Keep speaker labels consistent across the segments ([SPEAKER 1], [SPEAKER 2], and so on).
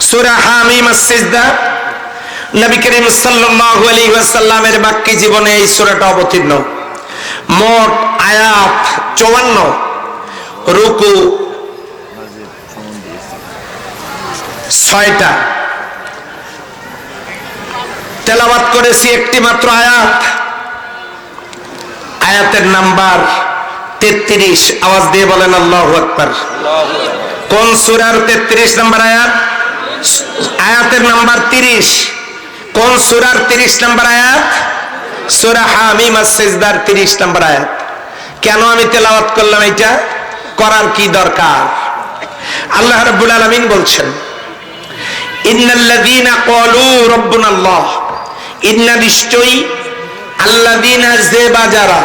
[SPEAKER 1] সূরা হামিম আস-সিজদা নবী করিম সাল্লাল্লাহু আলাইহি ওয়াসাল্লামের বাক্যে জীবনে এই সূরাটা অবতীর্ণ। মোট আয়াত 54, রুকু 6টা, তেলাওয়াত করেছি একটি মাত্র আয়াত, আয়াতের নাম্বার 33। আওয়াজ দিয়ে বলেন আল্লাহু আকবার। কোন সূরার 33 নম্বর আয়াত? আয়াতের নাম্বার 30। কোন সূরার 30 নম্বর আয়াত? সূরা হামিম আস-সিজদার 30 নম্বর আয়াত। কেন আমি তেলাওয়াত করলাম? এটা করার কি দরকার? আল্লাহ রাব্বুল আলামিন বলছেন, ইন্নাল্লাযীনা ক্বালু রাব্বুনাল্লাহ, ইন্না নিশ্চয়ই, আল্লাযীনা যে বা যারা,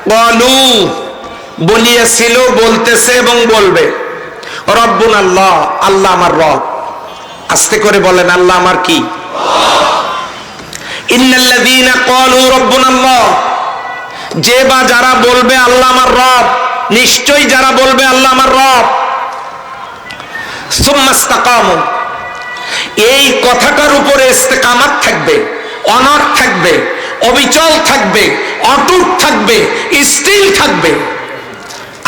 [SPEAKER 1] ক্বালু বলিয়াছিল, বলতেছে এবং বলবে, রব্বুনাল্লাহ আল্লাহ আমার রব। আস্তে করে বলেন, আল্লাহ আমার কি? ইন্নাল্লাযীনা ক্বালু রাব্বুনাল্লাহ, যে বা যারা বলবে আল্লাহ আমার রব, নিশ্চয়ই যারা বলবে আল্লাহ আমার রব, সুম্মা ইসতাকামু, এই কথাটার উপরে ইস্তেকামাত থাকবে, অনড় থাকবে, অবিচল থাকবে, অটুট থাকবে, স্থির থাকবে।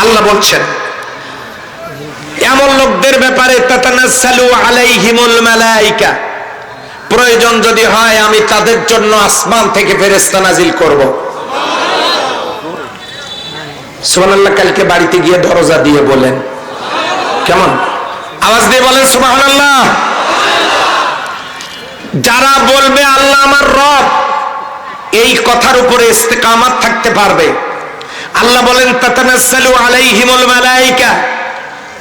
[SPEAKER 1] আল্লাহ বলছেন এমন লোকদের ব্যাপারে তাতানাজ্জালু আলাইহিমুল মালায়েকা, প্রয়োজন যদি হয় আমি তাদের জন্য আসমান থেকে ফেরেশতা নাজিল করব। সুবহানাল্লাহ। কালকে বাড়িতে গিয়ে দরজা দিয়ে বলেন, কেমন আওয়াজ দিয়ে বলেন সুবহানাল্লাহ। যারা বলবে আল্লাহ আমার রব, এই কথার উপরে ইস্তেকামাত থাকতে পারবে। আল্লাহ বলেন তাতানাজ্জালু আলাইহিমুল মালায়েকা,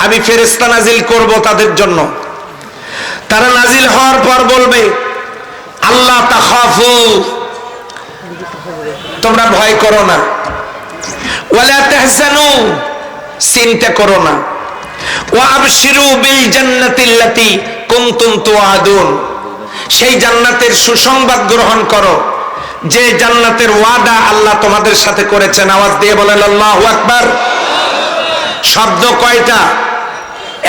[SPEAKER 1] আমি ফেরেশতা নাজিল করব তাদের জন্য। তারা নাজিল হওয়ার পর বলবে, আল্লাহ তাখাফু, তোমরা ভয় করো না, ওয়ালা তাহজানু, চিন্তা করো না, ওয়া আবশিরু বিল জান্নাতিল্লাতী কুনতুম তুআদুন, সেই জান্নাতের সুসংবাদ গ্রহণ করো যে জান্নাতের ওয়াদা আল্লাহ তোমাদের সাথে করেছেন। আওয়াজ দিয়ে বলেন আল্লাহু আকবার। শব্দ কয়টা?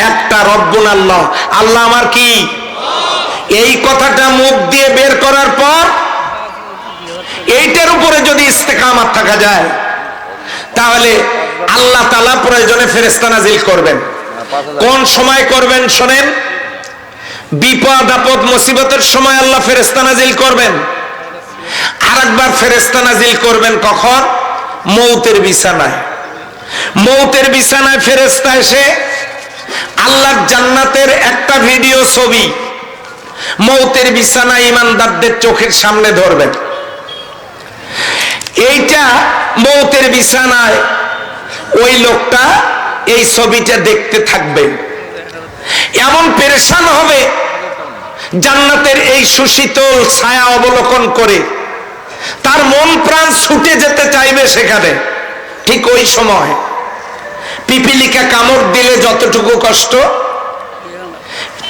[SPEAKER 1] একটা, রব্বুনাল্লাহ, আল্লাহ আমার কি? এই কথাটা মুখ দিয়ে বের করার পর এইটার উপরে যদি ইস্তেকামাত থাকা যায়, তাহলে আল্লাহ তাআলা প্রয়োজনে ফেরেশতা নাজিল করবেন। কোন সময় করবেন শোনেন, বিপদ আপদ মুসিবতের সময় আল্লাহ ফেরেশতা নাজিল করবেন। আরেকবার ফেরেশতা নাজিল করবেন কখন? মৌতের বিছানায়। মৌতের বিছানায় ফেরেশতা এসে আল্লাহর জান্নাতের একটা ভিডিও ছবি মৌতের বিছানায় ঈমানদারদের চোখের সামনে ধরবেন। এইটা মৌতের বিছানায় ওই লোকটা এই ছবিটা দেখতে থাকবে, এমন পেরেশান হবে জান্নাতের এই সুশীতল ছায়া অবলোকন করে তার মন প্রাণ ছুটে যেতে চাইবে সেখানে। ঠিক ওই সময় পিপিলিকা কামড় দিলে যতটুকু কষ্ট,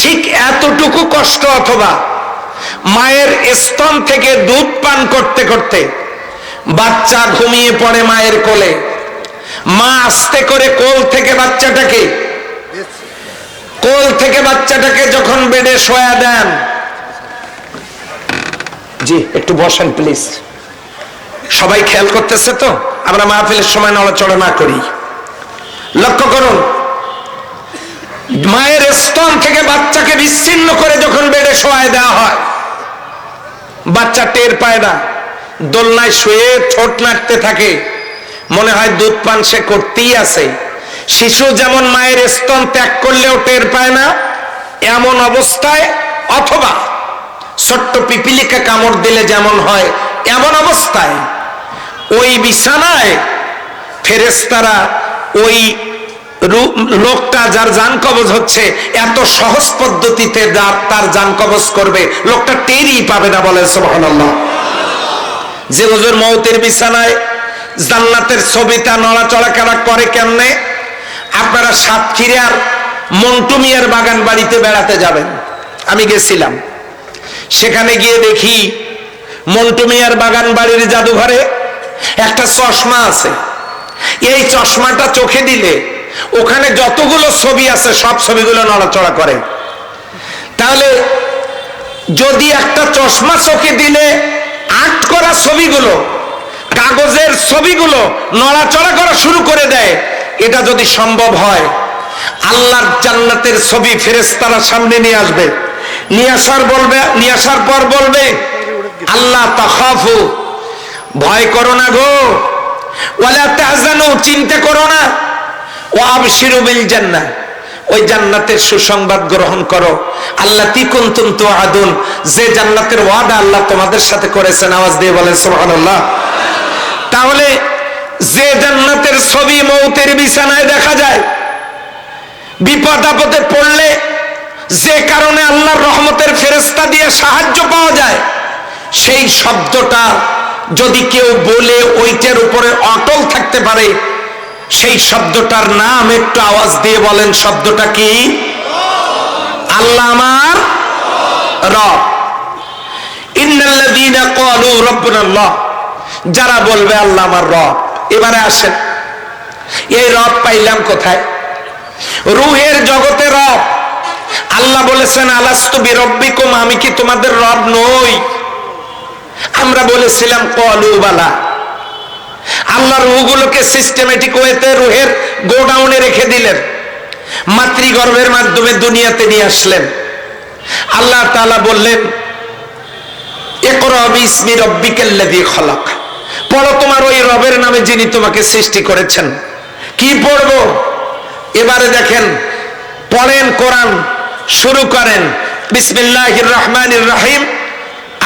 [SPEAKER 1] ঠিক এতটুকু কষ্ট, অথবা মায়ের স্তন থেকে দুধ পান করতে করতে বাচ্চা ঘুমিয়ে পড়ে মায়ের কোলে, মা আস্তে করে কোল থেকে বাচ্চাটাকে যখন বেডে শোয়া দেন, জি একটু বসেন প্লিজ, সবাই খেয়াল করতেছে তো, আমরা মাহফিলের সময় নড়াচড়া না করি। লক্ষ্য করুন, মায়ের স্তন থেকে বাচ্চাকে বিচ্ছিন্ন করে যখন বেডে শোয়ায় দেওয়া হয়, বাচ্চা টের পায় না, দোলনায় শুয়ে ঠোঁট নাড়তে থাকে, মনে হয় দুধ পান সে করতেই আছে। শিশু যেমন মায়ের স্তন ত্যাগ করলেও টের পায় না, এমন অবস্থায়, অথবা ছোট্ট পিপিলিকা কামড় দিলে যেমন হয়, এমন অবস্থায় ওই বিছানায় ফেরেশতারা ওই লোকটা যার জান কবজ হচ্ছে এত সহজ পদ্ধতিতে তার জান কবজ করবে, লোকটা টেরই পাবে না। বলে সুবহানাল্লাহ। যে হুজুর মৌতের বিছানায় জান্নাতের ছবিটা নড়াচড়া করে কেমনে? আপনারা সাতক্ষীরার মন্টু মিয়ার বাগান বাড়িতে বেড়াতে যাবেন, আমি গেছিলাম। সেখানে গিয়ে দেখি মন্টু মিয়ার বাগান বাড়ির জাদুঘরে একটা চশমা আছে। এই চশমাটা চোখে দিলে ওখানে যতগুলো ছবি আছে সব ছবিগুলো নড়াচড়া করে। তা তাহলে যদি একটা চশমা চোখে দিলে আর্ট করা ছবিগুলো, কাগজের ছবিগুলো নড়াচড়া করা শুরু করে দেয়, এটা যদি সম্ভব হয়, আল্লাহর জান্নাতের ছবি ফেরেশতারা সামনে নিয়ে আসবে, নিয়ে আসার পর বলবে, আল্লাহ তাখাফু, ভয় করো না গো, ওয়ালা তাহজানু, চিন্তা করো না, ওয়া আবশিরু বিল জান্নাহ, ওই জান্নাতের সুসংবাদ গ্রহণ করো, আল্লাতী কুনতুম তুআদুন, যে জান্নাতের ওয়াদা আল্লাহ তোমাদের সাথে করেছেন। আওয়াজ দিয়ে বলেন সুবহানাল্লাহ। তাহলে যে জান্নাতের ছবি মৌতের বিছানায় দেখা যায়, বিপদ আপদে পড়লে যে কারণে আল্লাহর রহমতের ফেরেশতা দিয়ে সাহায্য পাওয়া যায়, সেই শব্দটা যদি কেউ বলে ওইটার উপরে অটল থাকতে পারে, সেই শব্দটার নাম একটু আওয়াজ দিয়ে বলেন, শব্দটা কি? আল্লাহ আমার রব। ইন্নাল্লাযীনা ক্বালু রাব্বুনাল্লাহ, যারা বলবে আল্লাহ আমার রব। এবারে আসেন, এই রব পাইলাম কোথায়? রূহের জগতে রব। আল্লাহ বলেছেন, আলাস্তু বিরব্বিকুম, আমি কি তোমাদের রব নই? আমরা বলেছিলাম ক্বালু বালা। আল্লাহ রূহগুলোকে সিস্টেমেটিক ওয়েতে রূহের গোডাউনে রেখে দিলেন, মাতৃগর্ভের মাধ্যমে দুনিয়াতে নিয়ে আসলেন। আল্লাহ তাআলা বললেন, ইকরা বিসমি রাব্বিকাল্লাযী খলাক, পড়ো তোমার ওই রবের নামে যিনি তোমাকে সৃষ্টি করেছেন। কি পড়বো? এবারে দেখেন, পড়েন, কোরআন শুরু করেন, বিসমিল্লাহির রহমানির রহিম,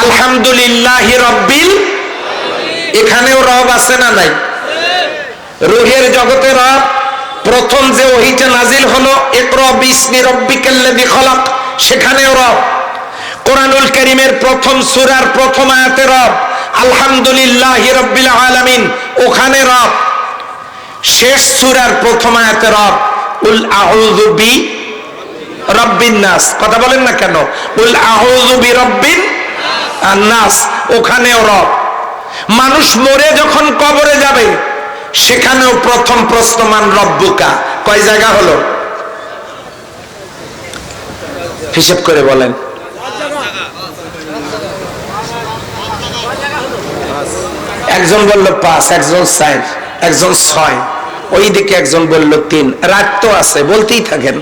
[SPEAKER 1] আলহামদুলিল্লাহি রাব্বিল। এখানেও রব আছে না নাই? রূহের জগতে রব। প্রথম যে ওহীটা নাজিল হলো, ইকরা বিসমি রাব্বিকাল্লাযী খলাক, সেখানেও রব। কোরআনুল কারীমের প্রথম সূরার প্রথম আয়াতে রব, আলহামদুলিল্লাহি রাব্বিল আলামিন, ওখানে রব। শেষ সূরার প্রথম আয়াতে রব, কুল আউযু বি রাব্বিন নাস। কথা বলেন না কেন? কুল আউযু বি রাব্বিন নাস, ওখানেও রব। মানুষ মরে যখন কবরে যাবে, সেখানেও প্রথম প্রশ্ন, মান রব্বুকা। কয় জায়গা হলো? হিসাব করে বলেন। একজন বলল 5, একজন 4, একজন 6, ওই দিকে একজন বলল 3। রাত তো আছে, বলতেই থাকেন,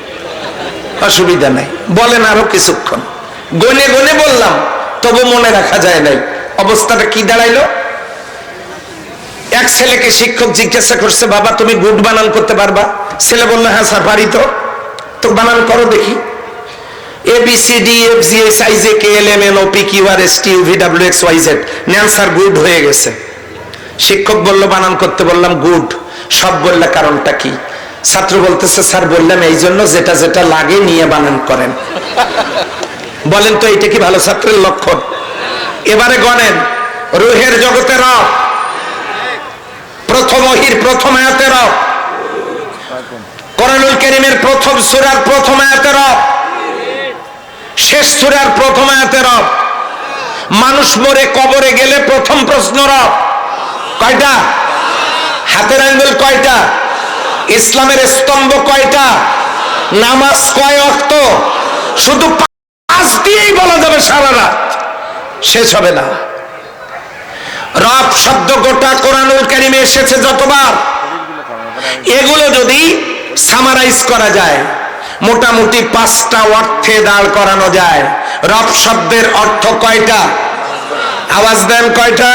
[SPEAKER 1] অসুবিধা নাই, বলেন আরো কিছুক্ষণ। গনে গনে বললাম, তবু মনে রাখা যায় নাই। অবস্থাটা কি দাঁড়াইলো? এক ছেলেকে শিক্ষক জিজ্ঞাসা করছে, বাবা তুমি গুড বানান করতে পারবা? ছেলে বললো, হ্যাঁ স্যার পারি। তো বানান করো দেখি। ABCDFGHIJKLMNOPQRSTUVWXYZ, নেন স্যার, গুড হয়ে গেছে। শিক্ষক বলল বানান করতে, বললাম গুড। সব বললে কারণটা কি? ছাত্র বলতেছে, স্যার বললাম এই জন্য, যেটা যেটা লাগে নিয়ে বানান করেন। বলেন তো এটা কি ভালো ছাত্রের লক্ষণ? এবারে গণেন, রূহের জগতে রব, প্রথম ওহীর প্রথম আয়াতে রব, কোরআনুল কারীমের প্রথম সূরার প্রথম আয়াতে রব, শেষ সূরার প্রথম আয়াতে রব। মানুষ মরে কবরে গেলে প্রথম প্রশ্ন রব। কয়টা? হাতের আঙ্গুল কয়টা? ইসলামের স্তম্ভ কয়টা? নামাজ কয় ওয়াক্ত? শুধু 5 দিয়েই বলা যাবে সারা রাত, শেষ হবে না। রব শব্দ গোটা কোরআনুল কারীমে এসেছে যতবার, এগুলো যদি সামারাইজ করা যায়, মোটামুটি 5টা অর্থে দাঁড় করানো যায়। রব শব্দের অর্থ কয়টা? আওয়াজ দেন, কয়টা?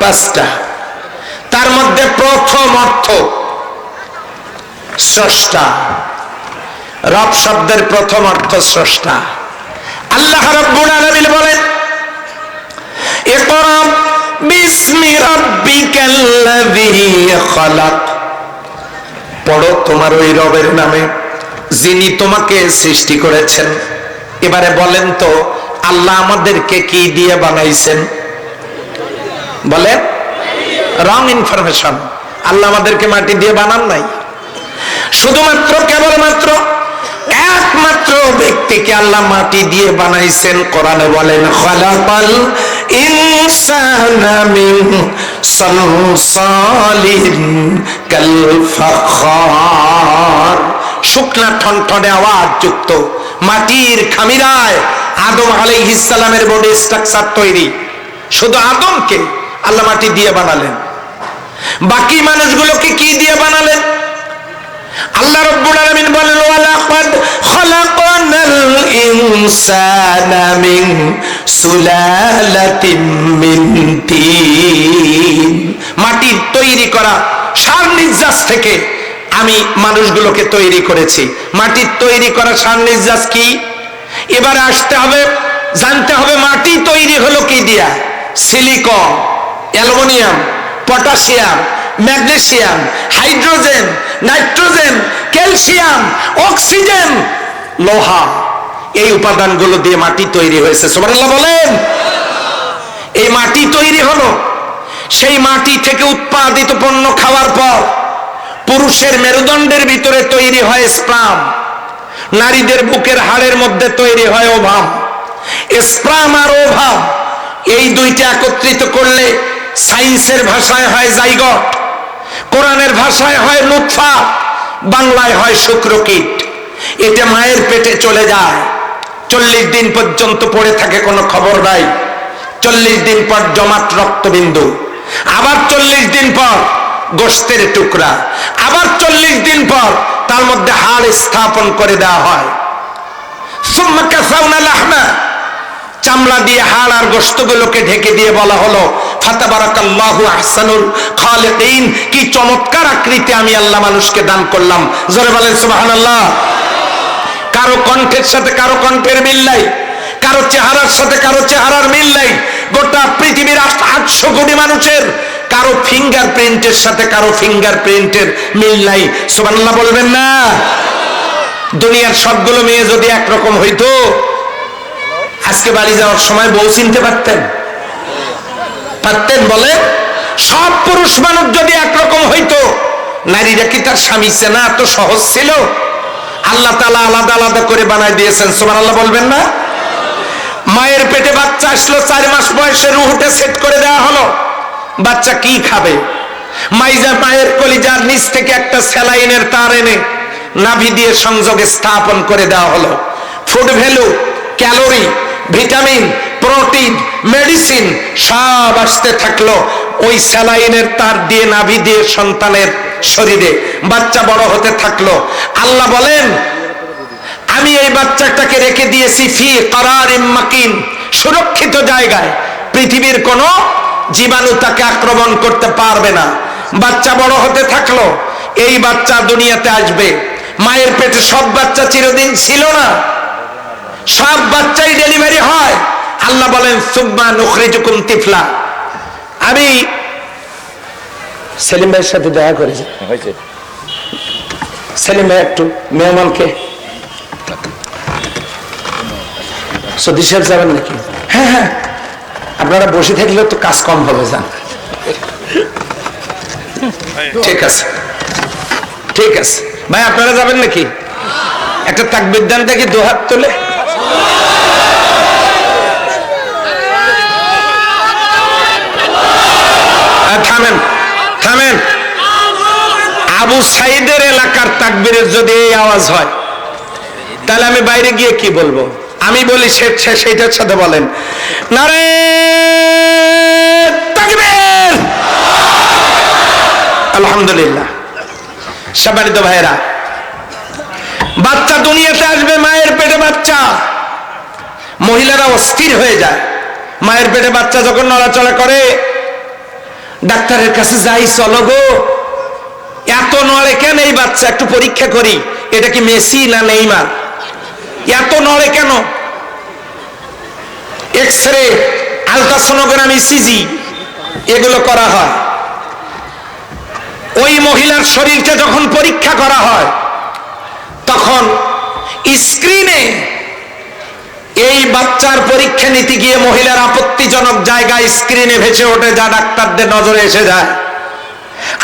[SPEAKER 1] 5টা। তার মধ্যে প্রথম অর্থ স্রষ্টা। রব শব্দের প্রথম অর্থ স্রষ্টা। আল্লাহ রাব্বুল আলামিন বলেন, ইকরা বিসমি রাব্বিকাল্লাযী খলাক, পড়ো তোমার ওই রবের নামে যিনি তোমাকে সৃষ্টি করেছেন। এবারে বলেন তো, আল্লাহ আমাদেরকে কি দিয়ে বানাইছেন? বলেন, রং ইনফরমেশন। আল্লাহ আমাদেরকে মাটি দিয়ে বানান নাই। শুধুমাত্র কেবলমাত্র একমাত্র ব্যক্তিকে আল্লাহ মাটি দিয়ে বানাইছেন। কোরআনে বলেন, খালাকাল ইনসানা মিন সালসালিন কাল ফাখার, শুকনা ঠনঠনে আওয়াজ যুক্ত মাটির খামিরায় আদম আলাইহিস সালামের বডি স্ট্রাকচার তৈরি। শুধু আদমকে আল্লাহ মাটি দিয়ে বানালেন, বাকি মানুষগুলোকে কি দিয়ে বানালেন? আল্লাহ রাব্বুল আলামিন বলেন, ওয়ালাকাদ খালাকনাল ইনসানা মিন সুলালাতিন মিন তিন। মাটির তৈরি করা সার নির্যাস থেকে আমি মানুষগুলোকে তৈরি করেছি। মাটির তৈরি করা সার নির্যাস কি? এবারে আসতে হবে, জানতে হবে মাটি তৈরি হলো কি দিয়া? Silicon, aluminium, potassium, magnesium, hydrogen, nitrogen, calcium, oxygen, লোহা, এই উপাদানগুলো দিয়ে মাটি তৈরি হয়েছে। সুবহানাল্লাহ বলেন। এই মাটি তৈরি হলো, সেই মাটি থেকে উৎপাদিত পণ্য খাওয়ার পর পুরুষের মেরুদণ্ডের ভিতরে তৈরি হয় স্পার্ম, নারীদের বুকের হাড়ের মধ্যে তৈরি হয় ওভাম। স্পার্ম আর ওভাম এই দুইটা একত্রিত করলে সায়েন্সের ভাষায় হয় জাইগট, কোরআনের ভাষায় হয় নুতফা, বাংলায় হয় শুক্রকীট। এটা মায়ের পেটে চলে যায়, 40 দিন পর্যন্ত পড়ে থাকে, কোনো খবর নাই। 40 দিন পর জমাট রক্তবিন্দু, আবার 40 দিন পর গোশতের টুকরা, আবার 40 দিন পর তার মধ্যে হাড় স্থাপন করে দেওয়া হয়। সুম্মা কাসাউনা লাহমা, চামড়া দিয়ে হাড় আর গোশতগুলোকে ঢেকে দিয়ে বলা হলো ফাতাবারাকাল্লাহু আহসানুল খালিকিন। কি চমৎকার আকৃতি আমি আল্লাহ মানুষকে দান করলাম। জোরে বলেন সুবহানাল্লাহ। কারো কণ্ঠের সাথে কারো কণ্ঠের মিল নাই, কারো চেহারার সাথে কারো চেহারার মিল নাই। গোটা পৃথিবীর 800 কোটি মানুষের কারো ফিঙ্গার প্রিন্টের সাথে কারো ফিঙ্গার প্রিন্টের মিল নাই। সুবহানাল্লাহ বলবেন না? দুনিয়ার সবগুলো মেয়ে যদি একরকম হইতো, আজকে বাড়ি যাওয়ার সময় বউ চিনতে পারতেন? পারতেন? বলে সব পুরুষ মানুষ যদি একরকম হইতো, নারীরা কি তার স্বামী চেনা এত সহজ ছিল? আল্লাহ তাআলা আলাদা আলাদা করে বানায় দিয়েছেন। সুবহানাল্লাহ বলবেন না? মায়ের পেটে বাচ্চা আসলো, 4 মাস বয়সে রুহুটা সেট করে দেওয়া হলো। বাচ্চা কি খাবে? মায়ের কলিজার নিচ থেকে একটা স্যালাইনের তার এনে নাভি দিয়ে সংযোগে স্থাপন করে দেওয়া হলো। Food value, calorie, vitamin, protein, medicine সব আসতে থাকলো ওই স্যালাইনের তার দিয়ে, নাভি দিয়ে সন্তানের শরীরে। বাচ্চা বড় হতে থাকলো। আল্লাহ বলেন, আমি এই বাচ্চাটাকে রেখে দিয়েছি ফি কারারিম মাকিন, সুরক্ষিত জায়গায়। পৃথিবীর কোন জীবাণু তাকে আক্রমণ করতে পারবে না। বাচ্চা বড় হতে থাকলো, এই বাচ্চা দুনিয়াতে আসবে। মায়ের পেটে সব বাচ্চা চিরদিন ছিল না, সব বাচ্চাই ডেলিভারি হয়। আল্লাহ বলেন সুম্মা নুখরিজুকুম তিফলা। আমি সেলিম ভাইয়ের সাথে দেখা করেছি। সেলিম ভাই একটু মেহমানকে, সদী সাহেব যাবেন নাকি? হ্যাঁ হ্যাঁ, আপনারা বসে থাকলে তো কাজ কম হবে। যান, ঠিক আছে ঠিক আছে। ভাই আপনারা যাবেন নাকি? একটা তাকবীর দেন দেখি, 2 হাত তুলে। থামেন থামেন। আবু সাইদের এলাকার তাকবীরের যদি এই আওয়াজ হয়, তাহলে আমি বাইরে গিয়ে কি বলবো? আমি বলি সেইটার সাথে বলেন, নারে তাকবীর। আলহামদুলিল্লাহ। সম্মানিত ভাইরা, বাচ্চা দুনিয়াতে আসবে, মায়ের পেটে বাচ্চা। মহিলারা অস্থির হয়ে যায়। মায়ের পেটে বাচ্চা যখন নড়াচড়া করে, ডাক্তারের কাছে যাই, চলো গো, এত নড়ে কেন এই বাচ্চা? একটু পরীক্ষা করি, এটা কি মেসি না নেইমার? এত নড়ে কেন? এক্সরে, আলট্রাসোনোগ্রাম, ইসিজি এগুলো করা হয়। ওই মহিলার শরীরটা যখন পরীক্ষা করা হয়, তখন স্ক্রিনে এই বাচ্চার পরীক্ষা নিতে গিয়ে মহিলার আপত্তিজনক জায়গায় স্ক্রিনে ভেসে ওঠে, যা ডাক্তারদের নজরে এসে যায়।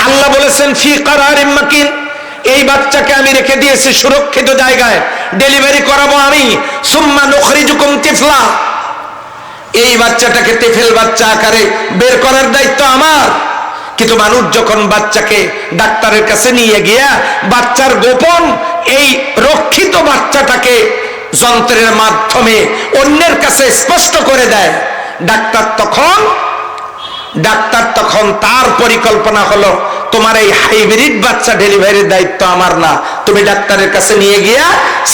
[SPEAKER 1] আল্লাহ বলেছেন ফি কারারিম মাকিন, এই বাচ্চাকে আমি রেখে দিয়েছি সুরক্ষিত জায়গায়, ডেলিভারি করাবো আমি। সুম্মা নুখরিজুকুম তিফলা, এই বাচ্চাটাকে তেফেল বাচ্চা আকারে বের করার দায়িত্ব আমার। কিন্তু মানুষ যখন বাচ্চাকে ডাক্তারের কাছে নিয়ে গিয়া বাচ্চার গোপন এই রক্ষিত বাচ্চাটাকে যন্ত্রের মাধ্যমে অন্যের কাছে স্পষ্ট করে দেয়, ডাক্তার তখন তার পরিকল্পনা হলো, তোমার এই হাইব্রিড বাচ্চা ডেলিভারির দায়িত্ব আমার না, তুমি ডাক্তারের কাছে নিয়ে গিয়া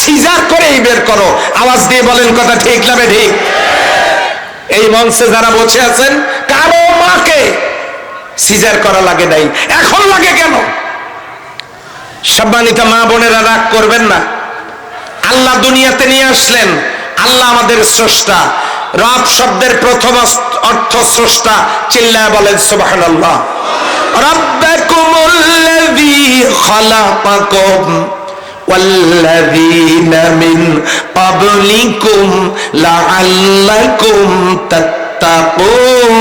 [SPEAKER 1] সিজার করে বের করো। আওয়াজ দিয়ে বলেন কথা ঠিক না ঠিক? এই মঞ্চে যারা বসে আছেন, কারো মাকে সিজার করা লাগে নাই, এখন লাগে কেন? সম্মানিত মা বোনেরা, রাগ করবেন না। আল্লাহ দুনিয়াতে নিয়ে আসলেন, আল্লাহ আমাদের স্রষ্টা। রব শব্দের প্রথম অর্থ স্রষ্টা। চিল্লায় বলেন সুবহানাল্লাহ। রাব্বাকুমুল্লাযী খালাকাকুম ওয়াল্লাযীনা মিন ক্বাবলিকুম লাআল্লাকুম তাত্তাকুন।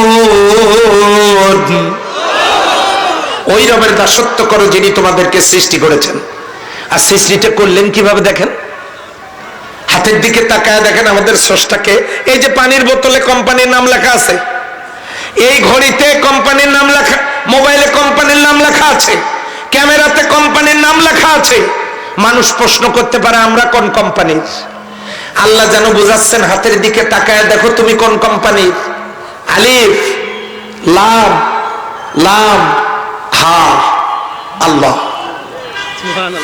[SPEAKER 1] ওই রবের দাসত্ব করো যিনি তোমাদেরকে সৃষ্টি করেছেন। আর সৃষ্টিটা করলেন কিভাবে দেখেন, হাতের দিকে তাকায় দেখেন আমাদের স্রষ্টাকে। এই যে পানির বোতলে কোম্পানির নাম লেখা আছে, এই ঘড়িতে কোম্পানির নাম লেখা, মোবাইলে কোম্পানির নাম লেখা আছে, ক্যামেরাতে কোম্পানির নাম লেখা আছে। মানুষ প্রশ্ন করতে পারে আমরা কোন কোম্পানির? আল্লাহ যেন বুঝাচ্ছেন, হাতের দিকে তাকায় দেখো তুমি কোন কোম্পানির। আলিফ লাম লাম হা, আল্লাহ।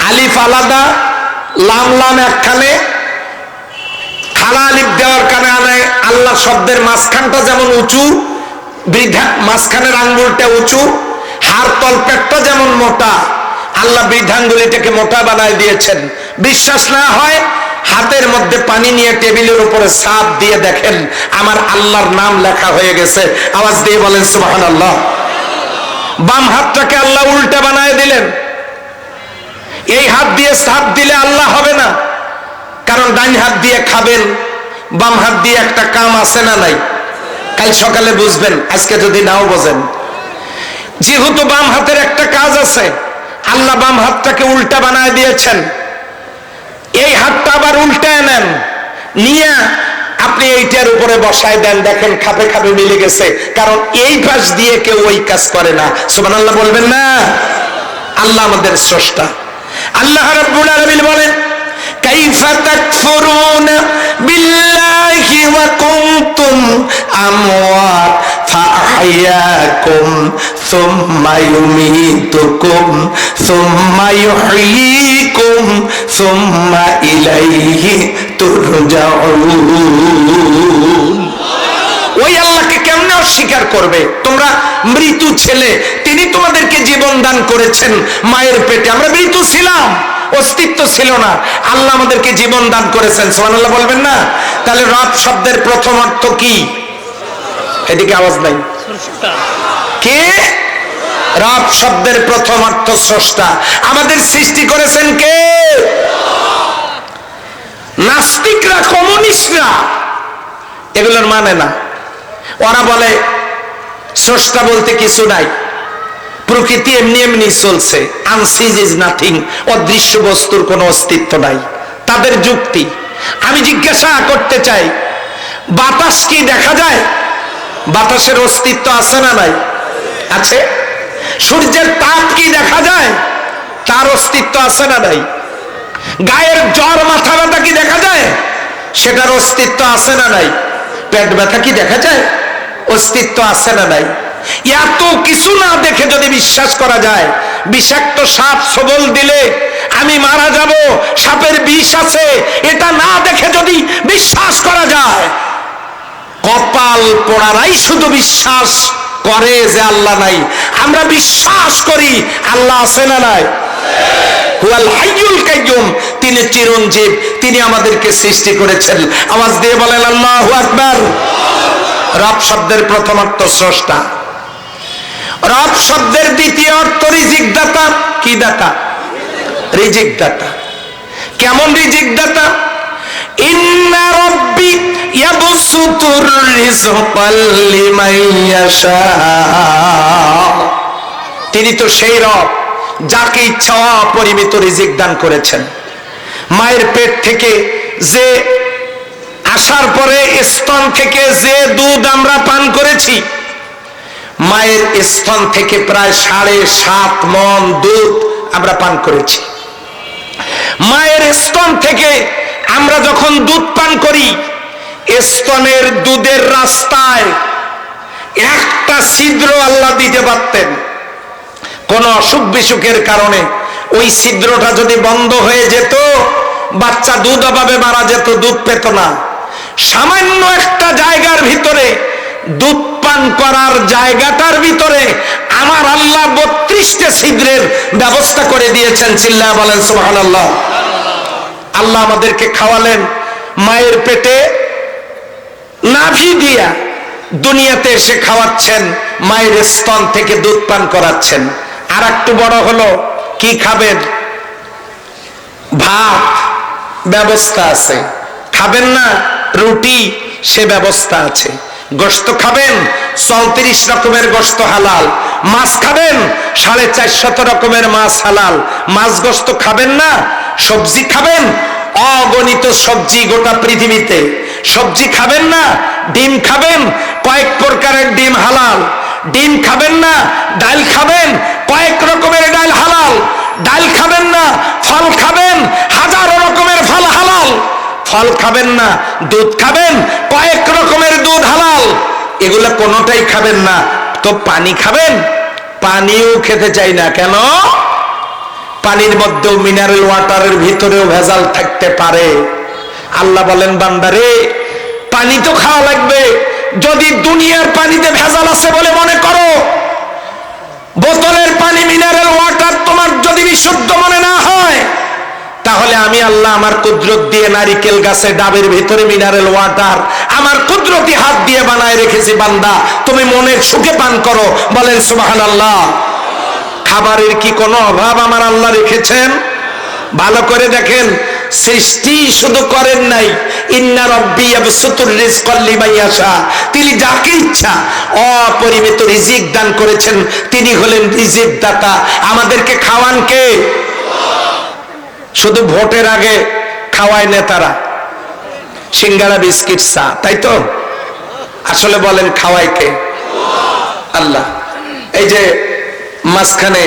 [SPEAKER 1] আলিফ আলাদা, লাম লাম একখানে, খালা আলিফ দেওয়ার কারণে আল্লাহ শব্দের মাঝখানটা যেমন উঁচু, মাঝখানের আঙ্গুলটা উঁচু, হার তলপেটটা যেমন মোটা, আল্লাহ বৃদ্ধাঙ্গুলিটাকে মোটা বানায় দিয়েছেন। বিশ্বাস না হয় হাতের মধ্যে পানি নিয়ে টেবিলের উপরে ছাপ দিয়ে দেখেন, আমার আল্লাহর নাম লেখা হয়ে গেছে। আওয়াজ দিয়ে বলেন সুবহানাল্লাহ। বাম হাতটাকে আল্লাহ উল্টা বানায় দিলেন। এই হাত দিয়ে ছাপ দিলে আল্লাহ হবে না, কারণ ডান হাত দিয়ে খাবেন, বাম হাত দিয়ে একটা কাম আছে না নাই? কাল সকালে বুঝবেন, আজকে যদি নাও বোঝেন। যেহেতু বাম হাতের একটা কাজ আছে, আল্লাহ বাম হাতটাকে উল্টা বানায় দিয়েছেন। এই হাতটা আবার উল্টায় নেন, নিয়ে আপনি এইটার উপরে বসায় দেন, দেখেন খাপে খাপে মিলে গেছে, কারণ এই পাশ দিয়ে কেউ ওই কাজ করে না। সুবহানাল্লাহ বলবেন না? আল্লাহ আমাদের স্রষ্টা। আল্লাহ রাব্বুল আলামিন বলেন, কাইফা তাকফুরুনা বিল্লাহি ওয়া কুনতুম আমওয়াত ফাআহইয়াকুম সুম্মা ইউমীতুকুম সুম্মা ইউহয়ীকুম সুম্মা ইলাইহি তুরজাউন। ওই আল্লাহকে কেমনে অস্বীকার করবে তোমরা? মৃত্যু ছেলে, তিনি তোমাদেরকে জীবন দান করেছেন মায়ের পেটে। আমরা মৃত্যু ছিলাম, অস্তিত্ব ছিল না, আল্লাহ আমাদেরকে জীবন দান করেছেন। সুবহানাল্লাহ বলবেন না? তাহলে রব শব্দের প্রথম অর্থ কি? এদিকে আওয়াজ নাই। কে? রব শব্দের প্রথম অর্থ স্রষ্টা। আমাদের সৃষ্টি করেছেন কে? নাস্তিকরা, কমিউনিস্টরা এগুলোর মানে না। ওরা বলে স্রষ্টা বলতে কিছু নাই, প্রকৃতি এমনি এমনি চলছে, আনসিজ ইজ নাথিং, অদৃশ্য বস্তুর কোনো অস্তিত্ব নাই, তাদের যুক্তি। আমি জিজ্ঞাসা করতে চাই, বাতাস কি দেখা যায়? বাতাসের অস্তিত্ব আছে না নাই? আছে। সূর্যের তাপ কি দেখা যায়? তার অস্তিত্ব আছে না নাই? গায়ের জ্বর, মাথা ব্যথা কি দেখা যায়? সেটার অস্তিত্ব আছে না নাই? পেট ব্যথা কি দেখা যায়? অস্তিত্ব আছে না নাই? এত কিছু না দেখে যদি বিশ্বাস করা যায়, বিষাক্ত সাপ সবল দিলে আমি মারা যাব, সাপের বিষ আছে, এটা না দেখে যদি বিশ্বাস করা যায়, কপাল পোড়ারাই শুধু বিশ্বাস করে যে আল্লাহ নাই। আমরা বিশ্বাস করি আল্লাহ আছে না নাই? হুয়াল হাইয়ুল কাইয়ুম, তিনি চিরঞ্জীব, তিনি আমাদেরকে সৃষ্টি করেছেন। আওয়াজ দিয়ে বলেন আল্লাহু আকবার। রব শব্দের প্রথম অর্থ স্রষ্টা। রব শব্দের দ্বিতীয় অর্থ রিজিক দাতা। কি দাতা? রিজিক দাতা। কেমন রিজিক দাতা? ইন্না রাব্বি ইয়াবসুতুর রিজকা লিমান ইয়াশা। তিনি তো সেই রব যাকে ইচ্ছা অপরিমিত রিজিক দান করেছেন। মায়ের পেট থেকে যে আসার পরে স্তন থেকে যে দুধ আমরা পান করেছি, মায়ের স্তন থেকে প্রায় 7.5 মণ দুধ আমরা পান করেছি। মায়ের স্তন থেকে আমরা যখন দুধ পান করি, স্তনের দুধের রাস্তায় একটা ছিদ্র আল্লাহ দিতে পারতেন। কোন অসুখ বিসুখের কারণে ওই ছিদ্রটা যদি বন্ধ হয়ে যেত, বাচ্চা দুধ অভাবে মারা যেত, দুধ পেত না। সামান্য একটা জায়গার ভিতরে, দুধ পান করার জায়গাটার ভিতরে আমার আল্লাহ 32টা ছিদ্রের ব্যবস্থা করে দিয়েছেন। চিল্লায়া বলেন সুবহানাল্লাহ। আল্লাহ আমাদেরকে খাওয়ালেন মায়ের পেটে নাভি দিয়া, দুনিয়াতে এসে খাওয়াচ্ছেন, মায়ের স্তন থেকে দুধ পান করাচ্ছেন। আর একটু বড় হলো, কি খাবেন? ভাত, ব্যবস্থা আছে। খাবেন না রুটি, সে ব্যবস্থা আছে। গোশত খাবেন, 34 রকমের গোশত হালাল। মাছ খাবেন, 450 রকমের মাছ হালাল। মাছ গোশত খাবেন না, সবজি খাবেন, অগণিত সবজি গোটা পৃথিবীতে। সবজি খাবেন না, ডিম খাবেন, কয়েক প্রকারের ডিম হালাল। ডিম খাবেন না, ডাল খাবেন, কয়েক রকমের ডাল হালাল। ডাল খাবেন না, ফল খাবেন, হাজারো রকমের ফল হালাল। ফল খাবেন না, দুধ খাবেন, কয়েক রকমের দুধ হালাল। এগুলো কোনোটাই খাবেন না। তো পানি খাবেন, পানিও খেতে চাই না। কেন? পানির মধ্যেও মিনারেল ওয়াটারের ভিতরেও ভেজাল থাকতে পারে। আল্লাহ বলেন, বান্দারে পানি তো খাওয়া লাগবে। যদি দুনিয়ার পানিতে ভেজাল আছে বলে মনে করো, বোতলের পানি, মিনারেল ওয়াটার তোমার যদি বিশুদ্ধ মনে না হয়, তাহলে আমি আল্লাহ আমার কুদরত দিয়ে নারিকেল গাছে ডাবের ভিতরে মিনারেল ওয়াটার আমার কুদরতি হাত দিয়ে বানায় রেখেছি। বান্দা, তুমি মনের সুখে পান করো। বলেন সুবহানাল্লাহ। খাবারের কি কোনো অভাব আমার আল্লাহ রেখেছেন? ভালো করে দেখেন, সৃষ্টি শুধু করেন নাই, ইন্না রাব্বি ইয়াবসুতুর রিজকা লিমান ইয়াশা, তিনি যাকে ইচ্ছা অপরিমিত রিজিক দান করেছেন। তিনি হলেন রিজিক দাতা। আমাদেরকে খাওয়ান কে? শুধু ভোটের আগে খাওয়ায় নেতারা সিঙ্গারা, বিস্কিট, চা, তাই তো? আসলে বলেন খাওয়ায় কে? আল্লাহ। এই যে মাঝখানে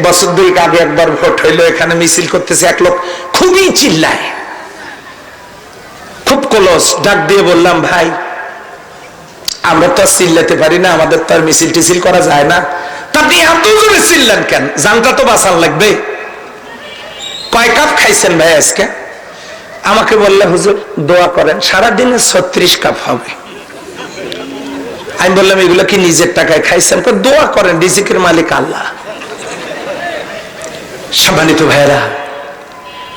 [SPEAKER 1] বছর 2 আগে একবার ভোট হইলো, এখানে মিছিল করতেছে এক লোক, খুবই চিল্লায়, খুব ক্লোজ। ডাক দিয়ে বললাম, ভাই আমরা তো চিল্লাতে পারি না, আমাদের তো আর মিছিল টিছিল করা যায় না, তা আপনি এত জোরে চিল্লান কেন? জানটা তো বাঁচান লাগবে। কয় কাপ খাইছেন ভাই আজকে? আমাকে বললে, হুজুর দোয়া করেন, সারাদিনে 36 কাপ হবে। আমি বললাম, এগুলো কি নিজের টাকায় খাইছেন? দোয়া করেন, রিজিকের মালিক আল্লাহ। সম্মানিত ভাইরা,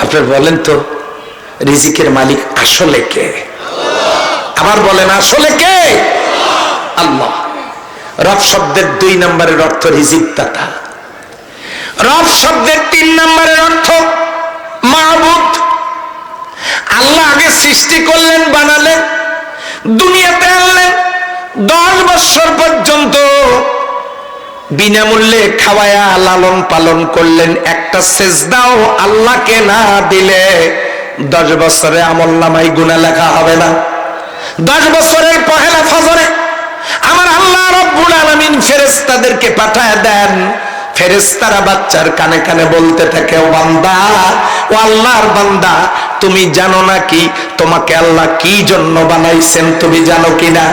[SPEAKER 1] আপনার বলেন তো, রিজিকের মালিক আসলে কে? আবার বলেন, আসলে কে? আল্লাহ। রব শব্দের 2 নম্বরের অর্থ রিজিক দাতা। রব শব্দের 3 নম্বরের অর্থ মাবুদ। আল্লাহ আগে সৃষ্টি করলেন, বানালেন, দুনিয়াতে আনলেন, 10 বছর পর্যন্ত বিনামূল্যে খাওয়ায়া লালন পালন করলেন। একটা সেজদাও আল্লাহকে না দিলে 10 বছরে আমলনামায় গুনাহ লেখা হবে না। 10 বছরের পহেলা ফজরে আমার আল্লাহ রব্বুল আলামিন ফেরেশতাদেরকে পাঠায় দেন। ফেরেশতারা বাচ্চার কানে কানে বলতে থাকে, ও বান্দা, ও আল্লাহর বান্দা, তুমি জানো না কি তোমাকে আল্লাহ কি জন্য বানাইছেন? তুমি জানো কিনা?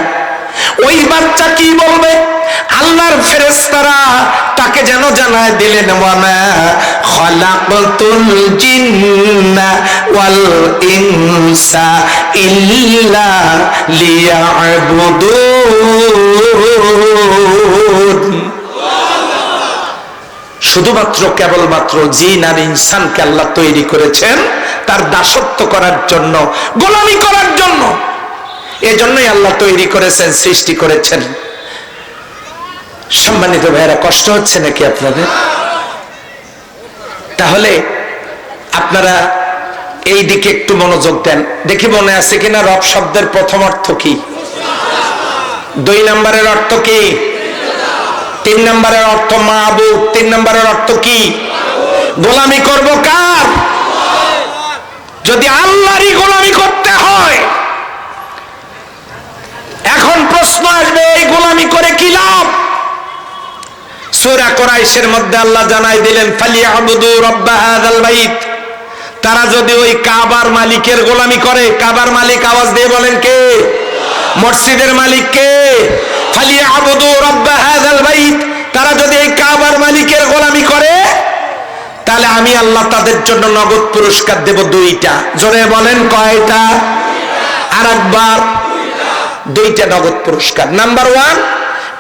[SPEAKER 1] ওই বাচ্চা কি বলবে? আল্লাহর ফেরেশতারা তাকে যেন জানায় দিলেন, ওয়ামা খালাকতুল জিন্না ওয়াল ইনসা ইল্লা লিয়াবুদুন। শুধুমাত্র কেবলমাত্র জিন আর ইনসানকে আল্লাহ তৈরি করেছেন তার দাসত্ব করার জন্য, গোলামি করার জন্য। এজন্যই আল্লাহ তৈরি করেছেন, সৃষ্টি করেছেন। সম্মানিত ভাইরা, কষ্ট হচ্ছে নাকি আপনাদের? তাহলে আপনারা এই দিকে একটু মনোযোগ দেন। দেখি মনে আছে কিনা রব শব্দের প্রথম অর্থ কি? 2 নম্বরের অর্থ কি? 3 নম্বরের অর্থ মাবুদ। 3 নম্বরের অর্থ কি? গোলামি করব কার? যদি আল্লাহরই গোলামি করতে হয়, এখন প্রশ্ন আসবে, এই গোলামি করে কি লাভ? সূরা কুরাইশের মধ্যে আল্লাহ জানাই দিলেন, ফালিয়াবুদু রাব্বা হাযাল বাইত, তারা যদি ওই কাবার মালিকের গোলামি করে, কাবার মালিক আওয়াজ দিয়ে বলেন কে? মসজিদের মালিক কে? ফালিয়াবুদু রাব্ব হাযাল বাইত। তারা যদি এই কাবার মালিকের গোলামি করে, তাহলে আমি আল্লাহ তাদের জন্য নগদ পুরস্কার দেব 2টা। জোরে বলেন কয়টা? আর একবার, 2টা নগদ পুরস্কার। নাম্বার 1,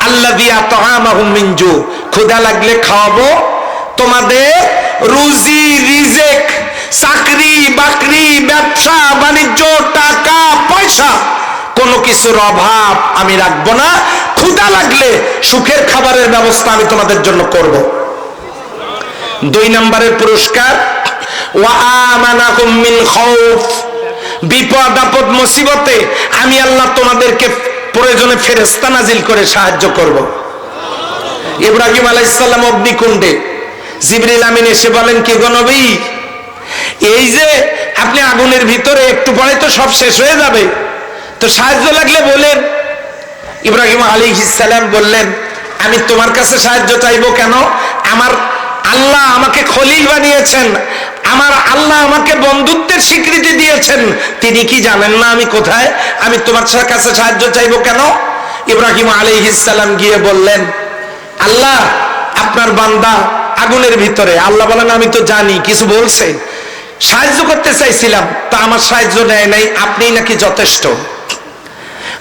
[SPEAKER 1] আল্লাযী আত'আমাহুম মিন জু, ক্ষুধা লাগলে খাওয়াবো তোমাদের রুজি রিজেক, চাকরি বাকরি, ব্যবসা বাণিজ্য, টাকা পয়সা, কোনো কিছুর অভাব আমি রাখবো না। ক্ষুধা লাগলে সুখের খাবারের ব্যবস্থা আমি তোমাদের জন্য করব। 2 নম্বরের পুরস্কার, ওয়া আমানাকুম মিন খাউফ, বিপদ আপদ মুসিবতে আমি আল্লাহ তোমাদেরকে প্রয়োজনে ফেরেশতা নাজিল করে সাহায্য করব। ইব্রাহিম আলাইহিস সালাম অগ্নিকুণ্ডে, জিবরিল আমিন এসে বলেন, কি গো নবী, এই যে আপনি আগুনের ভিতরে, একটু পরে তো সব শেষ হয়ে যাবে, তো সাহায্য লাগলে বলেন। ইব্রাহিম আলাইহিস সালাম বললেন, আমি তোমার কাছে সাহায্য চাইবো কেন? আমার আল্লাহ আমাকে খলিল বানিয়েছেন, আমার আল্লাহ আমাকে বন্ধুত্বের স্বীকৃতি দিয়েছেন, তিনি কি জানেন না আমি কোথায়? আমি তোমার কাছে সাহায্য চাইবো কেন? ইব্রাহিম আলাইহিস সালাম গিয়ে বললেন, আল্লাহ আপনার বান্দা আগুনের ভিতরে। আল্লাহ বলেন, আমি তো জানি, কিছু বলছে, সাহায্য করতে চাইছিলাম, তা আমার সাহায্য নেয় নাই, আপনি নাকি যথেষ্ট।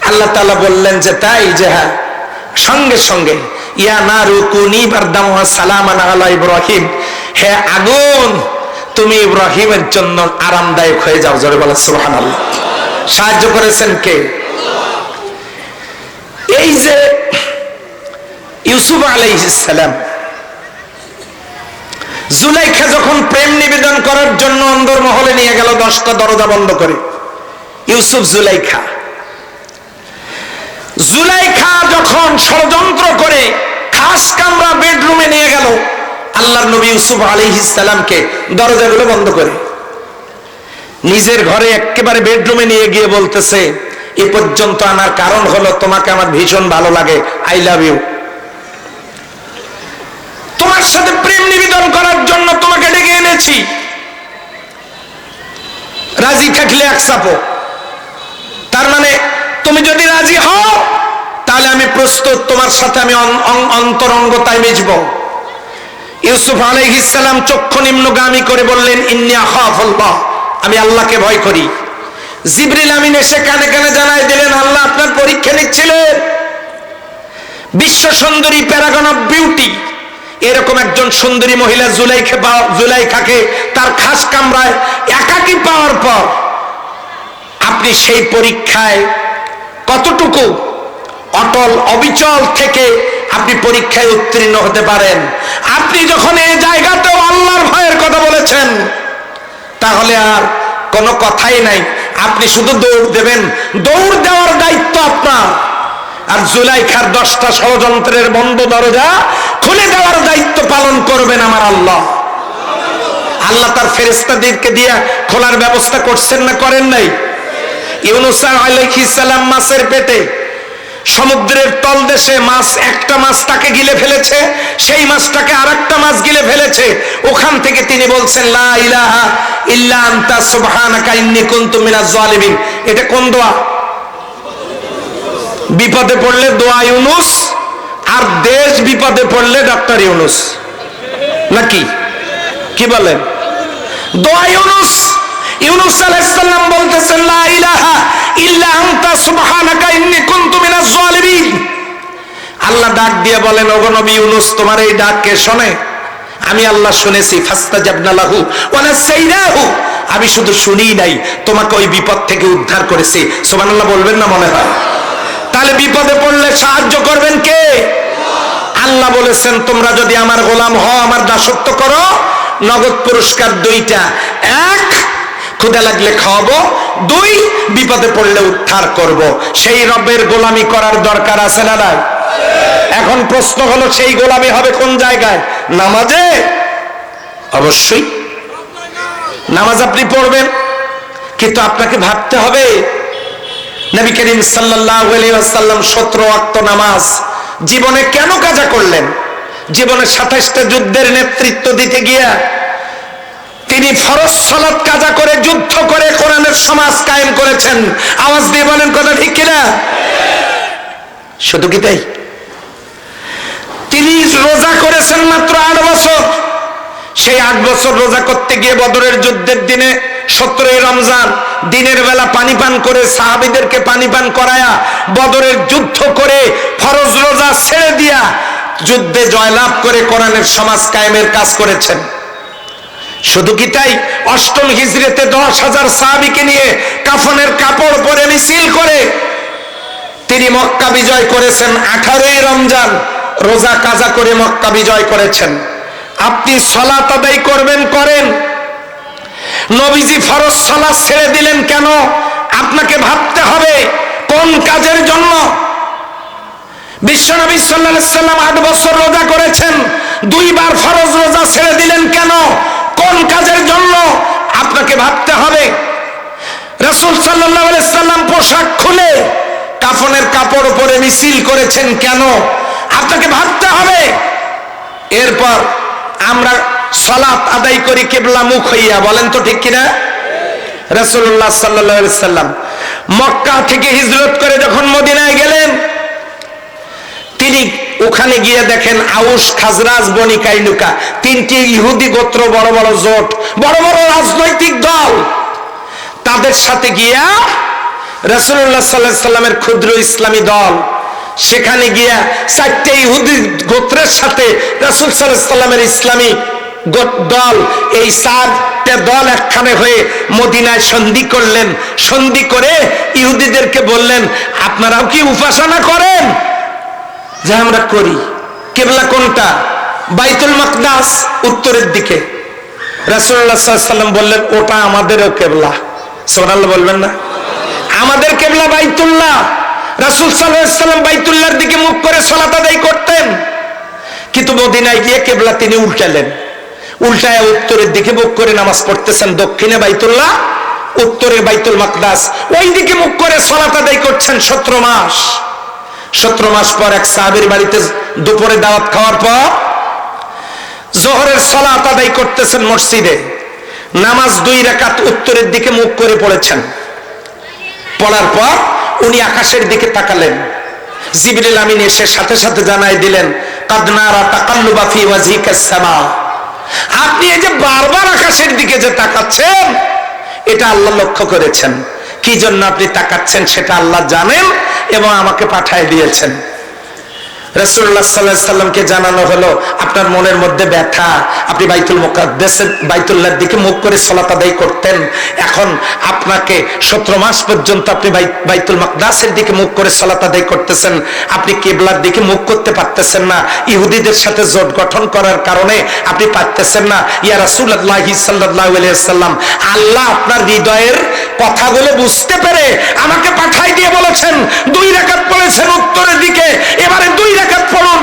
[SPEAKER 1] আল্লাহ তাআলা বললেন যে তাই, যে হ্যাঁ। সঙ্গে সঙ্গে ইয়া নারু কুনি বারদাম ওয়া সালামান আলা ইব্রাহিম, হে আগুন তুমি ইব্রাহিমের জন্য আরামদায়ক হয়ে যাও। জোরে বলেন সুবহানাল্লাহ। সাহায্য করেছেন কে? এই যে ইউসুফ আলাইহিস সালাম, জুলাইখা যখন প্রেম নিবেদন করার জন্য অন্দরমহলে নিয়ে গেল 10টা দরজা বন্ধ করে, ইউসুফ জুলাইখা যখন ষড়যন্ত্র করে খাস কামরা বেডরুমে নিয়ে গেল, আল্লাহর নবী ইউসুফ আলাইহিস সালামকে দরজাগুলো বন্ধ করে নিজের ঘরে একেবারে বেডরুমে নিয়ে গিয়ে বলতেছে, এ পর্যন্ত আনার কারণ হলো তোমাকে আমার ভীষণ ভালো লাগে, আই লাভ ইউ। তোমার সাথে প্রেম নিবেদন করার জন্য তোমাকে ডেকে এনেছি, রাজি থাকলে এক চাপো। তার মানে তুমি যদি রাজি হও তাহলে আমি প্রস্তুত, তোমার সাথে আমি অন্তরঙ্গতায় মিশব। ইউসুফ আলাইহিস সালাম চক্ষু নিম্নগামী করে বললেন, ইন্নী আখাফুল্লাহ, আমি আল্লাহকে ভয় করি। জিবরিল আমিন এসে কানে কানে জানাই দিলেন, আল্লাহ আপনার পরীক্ষা নিচ্ছিলেন। বিশ্ব সুন্দরী, প্যারাগন অফ বিউটি, এরকম একজন সুন্দরী মহিলা জুলাইখাকে তার খাস কামরায় একাকী পাওয়ার পর আপনি সেই পরীক্ষায় কতটুকু অটল অবিচল থেকে আপনি পরীক্ষায় উত্তীর্ণ হতে পারেন। আপনি যখন এই জায়গাতেও আল্লাহর ভয়ের কথা বলেছেন, তাহলে আর কোনো কথাই নাই, আপনি শুধু দৌড় দেবেন, দৌড় দেওয়ার দায়িত্ব আপনার। আর জুলাইখার 10টা ষড়যন্ত্রের বন্ধ দরজা খুলে দেওয়ার দায়িত্ব পালন করবেন আমার আল্লাহ। আল্লাহ তার ফেরেশতাদেরকে দিয়ে খোলার ব্যবস্থা করছেন না করেন নাই? ইউনূস আলাইহিস সালাম মাছের পেটে, সমুদ্রের তলদেশে মাছ, একটা মাছ তাকে গিলে ফেলেছে, সেই মাছটাকে আরেকটা মাছ গিলে ফেলেছে। ওখান থেকে তিনি বলছেন, লা ইলাহা ইল্লা আনতা সুবহানাকা ইন্নী কুনতু মিনাজ জালিমিন। এটা কোন দোয়া? বিপদে পড়লে দোয়া ইউনূস, আর দেশ বিপদে পড়লে ডক্টর ইউনূস, নাকি কি বলেন? দোয়া ইউনূস। ইউনূস আলাইহিস সালাম বলতেছেন, লা ইলাহা ইল্লা আনতা সুবহানাকা ইন্নী কুনতু মিনাজ জালিমিন। আল্লাহ ডাক দিয়ে বলেন, ওগো নবী ইউনূস, তোমার এই ডাক কে শোনে? আমি আল্লাহ শুনেছি। ফাস্তাজাবনা লাহু ওয়া নাসাইনাহু, আমি শুধু শুনিই নাই, তোমাকে ওই বিপদ থেকে উদ্ধার করেছি। সুবহানাল্লাহ বলবেন না মনে হয়? তাহলে বিপদে পড়লে সাহায্য করবেন কে? আল্লাহ বলেছেন, তোমরা যদি আমার গোলাম হও, আমার দাসত্ব করো, নগদ পুরস্কার 2টা। 1, ক্ষুধা লাগলে খাওয়াবো, 2, বিপদে পড়লে উদ্ধার করব। সেই রবের গোলামি করার দরকার আছে না নাই? এখন প্রশ্ন হলো, সেই গোলামি হবে কোন জায়গায়? নামাজে? অবশ্যই নামাজ আপনি পড়বেন, কিন্তু আপনাকে ভাবতে হবে, নবী করিম সাল্লাল্লাহু আলাইহি ওয়াসাল্লাম 17 ওয়াক্ত নামাজ জীবনে কেন কাজা করলেন? জীবনে 27টা যুদ্ধের নেতৃত্ব দিতে গিয়া তিনি ফরজ সালাত কাজা করে যুদ্ধ করে কোরআনের সমাজ কায়েম করেছেন। আওয়াজ দিয়ে বলেন কথা ঠিক কিনা? শুধু কি তাই? তিনি রোজা করেছেন মাত্র 8 বছর। সেই 8 বছর রোজা করতে গিয়ে বদরের যুদ্ধের দিনে 17 রমজান দিনের বেলা পানি পান করে সাহাবীদেরকে পানি পান করায়া বদরের যুদ্ধ করে ফরজ রোজা ছেড়ে দিয়া যুদ্ধে জয়লাভ করে কোরআনের সমাজ কায়েমের কাজ করেছেন। শুধু কি তাই? 8ম হিজরিতে 10,000 সাহাবীকে নিয়ে কাফনের কাপড় পরে মিছিল করে তিনি মক্কা বিজয় করেছেন। 18 রমজান রোজা কাজা করে মক্কা বিজয় করেছেন। আপনি সালাত আদায় করবেন, করেন। নবীজি ফরজ সালাত ছেড়ে দিলেন কেন? আপনাকে ভাবতে হবে কোন কাজের জন্য। বিশ্বনবী সাল্লাল্লাহু আলাইহি সাল্লাম 8 বছর রোজা করেছেন, 2 বার ফরজ রোজা ছেড়ে দিলেন কেন? কোন কাজের জন্য? আপনাকে ভাবতে হবে। রাসূল সাল্লাল্লাহু আলাইহি সাল্লাম পোশাক খুলে কাফনের কাপড় পরে মিছিল করেছেন কেন? আপনাকে ভাবতে হবে। এরপর আমরা সালাত আদায় করি কিবলা মুখ হইয়া, বলেন তো ঠিক কিনা? রাসূলুল্লাহ সাল্লাল্লাহু আলাইহি সাল্লাম মক্কা থেকে হিজরত করে যখন মদিনায় গেলেন, তিনি ওখানে গিয়ে দেখেন আউস, খাজরাজ, বনি কাইনুকা 3টি ইহুদি গোত্র, বড় বড় জোট, বড় বড় রাজনৈতিক দল। তাদের সাথে গিয়া রাসূলুল্লাহ সাল্লাল্লাহু আলাইহি সাল্লামের ক্ষুদ্র ইসলামী দল, সেখানে গিয়া 4টে ইহুদি গোত্রের সাথে রাসূল সাল্লাল্লাহু আলাইহি সাল্লামের ইসলামী দল, এই 4টে দল একখানে হয়ে মদিনায় সন্ধি করলেন। সন্ধি করে ইহুদিদেরকে বললেন, আপনারাও কি উপাসনা করেন? যে আমরা করি। কিবলা কোনটা? বাইতুল মাকদাস, উত্তরের দিকে। রাসূলুল্লাহ সাল্লাল্লাহু আলাইহি সাল্লাম বললেন, ওটা আমাদেরও কিবলা। সুবহানাল্লাহ বলবেন না? আমাদের কিবলা বাইতুল্লাহ। রাসূল সাল্লাল্লাহু আলাইহি সাল্লাম বাইতুল্লাহর দিকে মুখ করে সালাত আদায় করতেন, কিন্তু মদিনায় গিয়ে কিবলা তিনি উল্টালেন। উল্টায় উত্তরের দিকে মুখ করে নামাজ পড়তেছেন। দক্ষিণে বাইতুল্লাহ, উত্তরে বাইতুল মাকদাস। ওই দিকে মুখ করে সালাত আদায় করছেন 17 মাস। 17 মাস পর এক সাহাবীর বাড়িতে দুপুরে দাওয়াত খাওয়ার পর জোহরের সালাত আদায় করতেছেন মসজিদে। নামাজ 2 রাকাত উত্তরের দিকে মুখ করে পড়েছেন। পড়ার পর উনি আকাশের দিকে তাকালেন। জিবরিল আমিন এসে সাথে সাথে জানাই দিলেন, কাদ নারা তাকাল্লুবা ফি ওয়াজহিকাস সামা। আপনি এই যে বারবার আকাশের দিকে যে তাকাচ্ছেন, এটা আল্লাহ লক্ষ্য করেছেন। কি জন্য আপনি তাকাচ্ছেন সেটা আল্লাহ জানেন এবং আমাকে পাঠিয়ে দিয়েছেন। রাসূলুল্লাহ সাল্লাল্লাহু আলাইহি সাল্লামকে জানানো হলো, আপনার মনের মধ্যে ব্যথা, আপনি বাইতুল মুকাদ্দাসের বাইতুল্লাহর দিকে মুখ করে সালাত আদায় করতেন। এখন আপনাকে 17 মাস পর্যন্ত আপনি বাইতুল মাকদাসের দিকে মুখ করে সালাত আদায় করতেছেন, আপনি কিবলার দিকে মুখ করতে পারতেছেন না। ইহুদিদের সাথে জোট গঠন করার কারণে আপনি পারতেছেন না। ইয়া রাসূলুল্লাহ সাল্লাল্লাহু আলাইহি সাল্লাম, আল্লাহ আপনার হৃদয়ের কথাগুলো বুঝতে পেরে আমাকে পাঠিয়ে দিয়ে বলেছেন, 2 রাকাত পড়েছেন উত্তরের দিকে, এবারে 2 রাকাত পড়ুন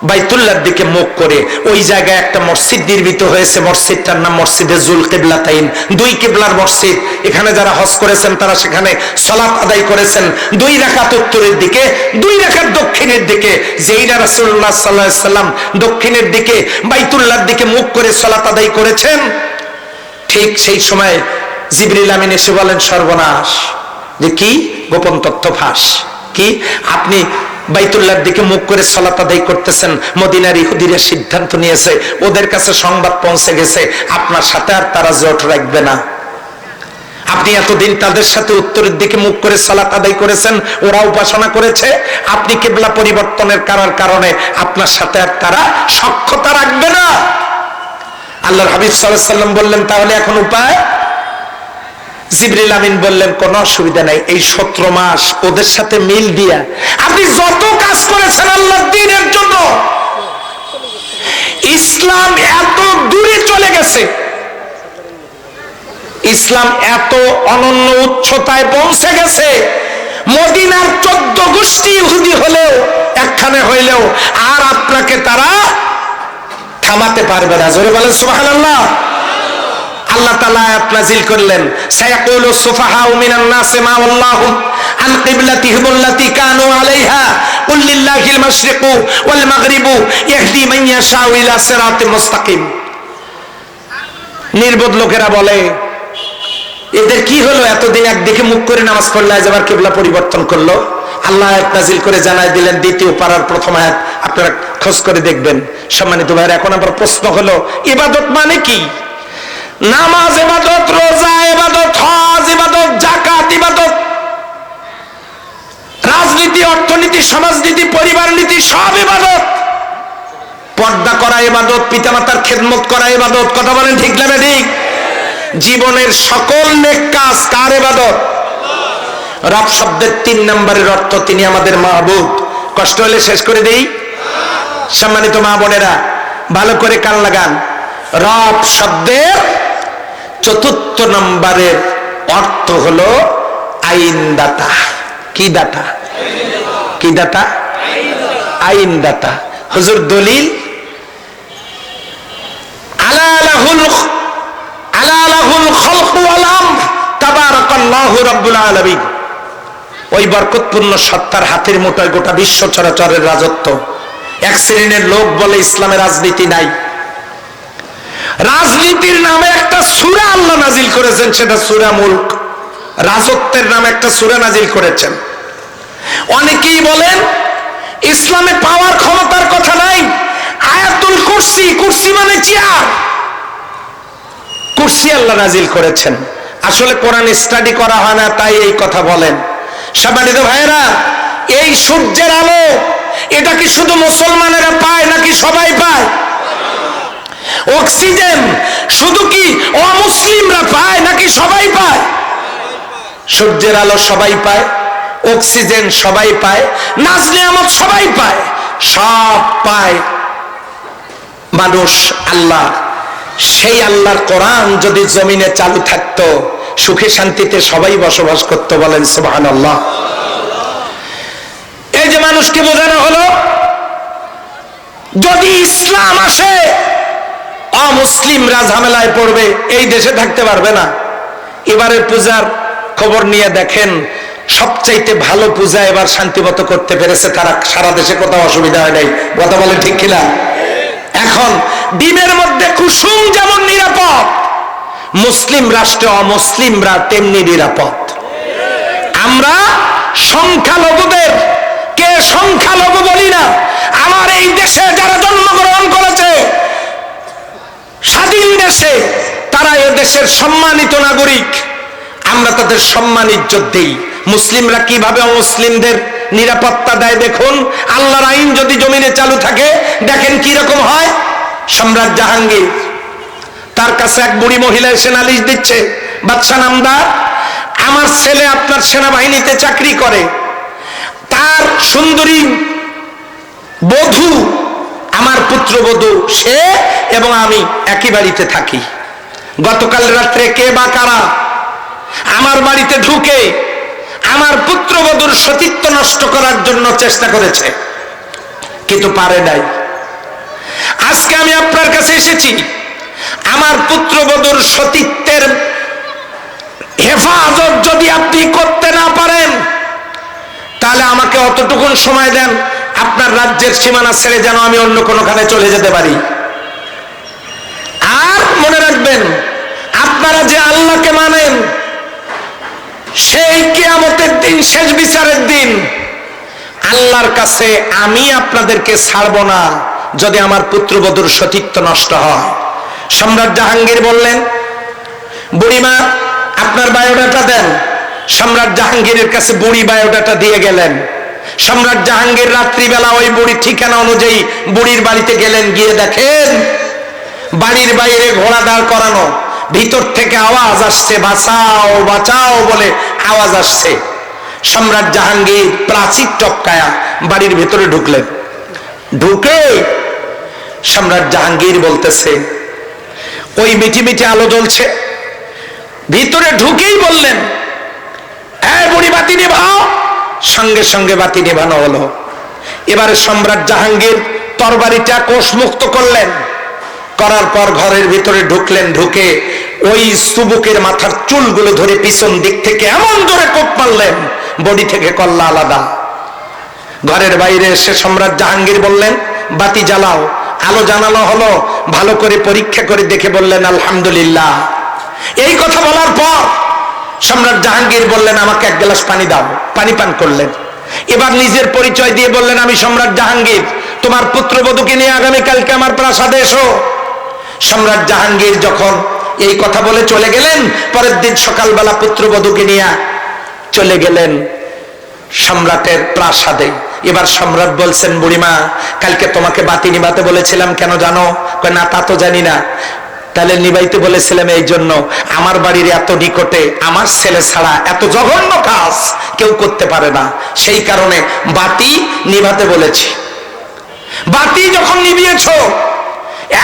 [SPEAKER 1] বাইতুল্লাহর দিকে মুখ করে। ওই জায়গায় একটা মসজিদ নির্মিত হয়েছে, মসজিদটার নাম মসজিদে জুল কিবলাতাইন, 2 কিবলার মসজিদ। এখানে যারা হজ করেছেন তারা সেখানে সালাত আদায় করেছেন 2 রাকাত উত্তরের দিকে, 2 রাকাত দক্ষিণের দিকে। যেইনা রাসূলুল্লাহ সাল্লাল্লাহু আলাইহি সাল্লাম দক্ষিণের দিকে বাইতুল্লাহর দিকে মুখ করে সালাত আদায় করেছেন, ঠিক সেই সময় জিবরিল আমিন এসে বলেন, সর্বনাশ, যে কি গোপন তথ্য ফাঁস। কি? আপনি বাইতুল্লাহর দিকে মুখ করে সালাত আদায় করতেছেন, মদিনার ইহুদিরা সিদ্ধান্ত নিয়েছে, ওদের কাছে সংবাদ পৌঁছে গেছে আপনার সাথে আর তারা জোট রাখবে না। আপনি এতদিন তাদের সাথে উত্তরের দিকে মুখ করে সালাত আদায় করেছেন, ওরা উপাসনা করেছে, আপনি কিবলা পরিবর্তনের কারণে আপনার সাথে আর তারা সখ্যতা রাখবে না। আল্লাহর হাবিব সাল্লাল্লাহু আলাইহি সাল্লাম বললেন, তাহলে এখন উপায়? জিবরিল আমিন বললেন, কোনো অসুবিধা নাই, এই 17 মাস ওদের সাথে মিল দিয়া আপনি যত কাজ করেছেন আল্লাহর দ্বীনের জন্য, ইসলাম এত দূরে চলে গেছে, ইসলাম এত অনন্য উচ্চতায় পৌঁছে গেছে, মদিনার 14 গোষ্ঠী ইহুদি হলেও একখানে হইলেও আর আপনাকে তারা থামাতে পারবে না। জোরে বলেন সুবহানাল্লাহ। আল্লাহ তাআলা আয়াত নাযিল করলেন, সায়াকুলু সুফাহাউ মিনান নাসি মা আল্লাহু আন কিবলাতিহিম আল্লাতী কানু আলাইহা কুল লিল্লাহিল মাশরিকু ওয়াল মাগরিবু ইয়াহদি মান ইয়াশাউ ইলা সিরাতিল মুস্তাকিম। নির্বোধ লোকেরা বলে এদের কি হলো, এতদিন একদিকে মুখ করে নামাজ পড়লে আজ আবার কিবলা পরিবর্তন করলো। আল্লাহ আয়াত নাজিল করে জানাই দিলেন দ্বিতীয় পারার প্রথম আয়াত, আপনারা খোঁজ করে দেখবেন। সম্মানিত ভাইরা, এখন আবার প্রশ্ন হলো ইবাদত মানে কি? নামাজ ইবাদত, রোজা ইবাদত, হজ ইবাদত, যাকাত ইবাদত, রাজনীতি, অর্থনীতি, সমাজনীতি, পরিবার নীতি সব ইবাদত। পর্দা করা ইবাদত, পিতামাতার খেদমত করা ইবাদত। কথা বলেন ঠিক না ঠিক? জীবনের সকল নেক কাজ কার ইবাদত? রব শব্দের 3 নম্বরের অর্থ তিনি আমাদের মাহবুব। কষ্ট হলে শেষ করে দেই। সম্মানিত মা বোনেরা, ভালো করে কান লাগান। রব শব্দের 4র্থ নম্বরের অর্থ হলো আইনদাতা। কি দাতা? কি দাতা? আইনদাতা। হুজুর দলিল আলা লাহুল খালকু ওয়াল আমর তাবারাকাল্লাহু রাব্বুল আলামিন। ওই বরকতপূর্ণ সত্তার হাতের মুঠোয় গোটা বিশ্ব চরাচরের রাজত্ব। এক শ্রেণীর লোক বলে ইসলামে রাজনীতি নাই। রাজনীতির নামে একটা সূরা আল্লাহ নাজিল করেছেন, সেটা সূরা মুলক। রাজত্বের নামে একটা সূরা নাজিল করেছেন। অনেকেই বলেন ইসলামে পাওয়ার ক্ষমতার কথা নাই, আয়াতুল কুরসি, কুরসি মানে চেয়ার, কুরসি আল্লাহ নাজিল করেছেন। আসলে কোরআন স্টাডি করা হয় না, তাই এই কথা বলেন। সম্মানিত ভাইরা, এই সূর্যের আলো এটা কি শুধু মুসলমানেরা পায় নাকি সবাই পায়? অক্সিজেন শুধু কি অমুসলিমরা পায় নাকি সবাই পায়? সূর্যের আলো সবাই পায়, অক্সিজেন সবাই পায়, নাজ নিয়ামত সবাই পায়, সব পায় মানুষ। আল্লাহ, সেই আল্লাহর কোরআন যদি জমিনে চালু থাকতো, সুখে শান্তিতে সবাই বসবাস করত। বলেন সুবহানাল্লাহ। এই যে মানুষকে বোঝানো হলো যদি ইসলাম আসে অমুসলিমরা ঝামেলায় পড়বে, এই দেশে থাকতে পারবে না। এবারের পূজার খবর নিয়ে দেখেন, সবচাইতে ভালো পূজা এবার শান্তিমতো করতে পেরেছে তারা। সারা দেশে কোথাও অসুবিধা হয় নাই। কথা বলে ঠিক কিনা? এখন ডিমের মধ্যে কুসুম যেমন নিরাপদ, মুসলিম রাষ্ট্রে অমুসলিমরা তেমনি নিরাপদ। আমরা সংখ্যালঘুদের কে সংখ্যালঘু বলি না। আমার এই দেশে যারা জন্মগ্রহণ করেছে, স্বাধীন দেশে, তারা এ দেশের সম্মানিত নাগরিক। আমরা তাদের সম্মান ইজ্জত দেই। মুসলিমরা কিভাবে অমুসলিমদের নিরাপত্তা দেয় দেখুন। আল্লাহর আইন যদি জমিনে চালু থাকে, দেখেন কি রকম হয়। সম্রাট জাহাঙ্গীর, তার কাছে এক বুড়ি মহিলা এসে নালিশ দিচ্ছে, বাদশা নামদার, আমার ছেলে আপনার সেনাবাহিনীতে চাকরি করে, তার সুন্দরী বধূ আমার পুত্রবধূ, সে এবং আমি একই বাড়িতে থাকি। গতকাল রাত্রে কে বা কারা আমার বাড়িতে ঢুকে আমার পুত্রবধূর সতীত্ব নষ্ট করার জন্য চেষ্টা করেছে, কিন্তু পারে নাই। আজকে আমি আপনার কাছে এসেছি, আমার পুত্রবধূর সতীত্বের হেফাজত যদি আপনি করতে না পারেন, তাহলে আমাকে অতটুকুন সময় দেন, আপনার রাজ্যের সীমানা ছেড়ে যেন আমি অন্য কোনোখানে চলে যেতে পারি। আর মনে রাখবেন, আপনারা যে আল্লাহকে মানেন, সেই কিয়ামতের দিন, শেষ বিচারের দিন, আল্লাহর কাছে আমি আপনাদেরকে ছাড়ব না যদি আমার পুত্রবধূর সতীত্ব নষ্ট হয়। সম্রাট জাহাঙ্গীর বললেন, বুড়িমা আপনার বায়োডাটা দেন। সম্রাট জাহাঙ্গীরের কাছে বুড়ি বায়োডাটা দিয়ে গেলেন। সম্রাট জাহাঙ্গীর রাত্রিবেলা ওই বুড়ির ঠিকানা অনুযায়ী বুড়ির বাড়িতে গেলেন। গিয়ে দেখেন বাড়ির বাইরে ঘোড়া দাঁড় করানো, ভিতর থেকে আওয়াজ আসছে, বাঁচাও বাঁচাও বলে আওয়াজ আসছে। সম্রাট জাহাঙ্গীর প্রাচীর টপকায়া বাড়ির ভেতরে ঢুকলেন। ঢুকে সম্রাট জাহাঙ্গীর বলতেছে, ওই মিটি মিটি আলো জ্বলছে, ভিতরে ঢুকেই বললেন, এই বুড়ি বাতি নিভাও। সঙ্গে সঙ্গে বাতি নেভানো হলো। এবারে সম্রাট জাহাঙ্গীর তরবারিটা কোষমুক্ত করলেন। করার পর ঘরের ভিতরে ঢুকলেন। ঢুকে ওই সুবুকের মাথার চুলগুলো ধরে পিছন দিক থেকে এমন জোরে কোপ মারলেন, বডি থেকে কল্লা আলাদা। ঘরের বাইরে এসে সম্রাট জাহাঙ্গীর বললেন, বাতি জ্বালাও। আলো জানানো হলো, ভালো করে পরীক্ষা করে দেখে বললেন আলহামদুলিল্লাহ। এই কথা বলার পর সম্রাট জাহাঙ্গীর বললেন আমাকে এক গ্লাস পানি দাও। পানি পান করলেন। এবার নিজের পরিচয় দিয়ে বললেন আমি সম্রাট জাহাঙ্গীর, তোমার পুত্রবধূকে নিয়ে আগামীকালকে আমার প্রাসাদে এসো। সম্রাট জাহাঙ্গীর যখন এই কথা বলে চলে গেলেন, পরের দিন সকালবেলা পুত্রবধূকে নিয়ে চলে গেলেন সম্রাটের প্রাসাদে। এবার সম্রাট বলছেন বুড়িমা, কালকে তোমাকে বাতি নিভাতে বলেছিলাম, কেন জানো? কয় না, তা তো জানি না। তাহলে নিভাইতে বলেছিলাম এই জন্য, আমার বাড়ির এত নিকটে আমার ছেলে ছাড়া এত জঘন্য কাজ কেউ করতে পারে না, সেই কারণে বাতি নিভাতে বলেছি। বাতি যখন নিভিয়েছ,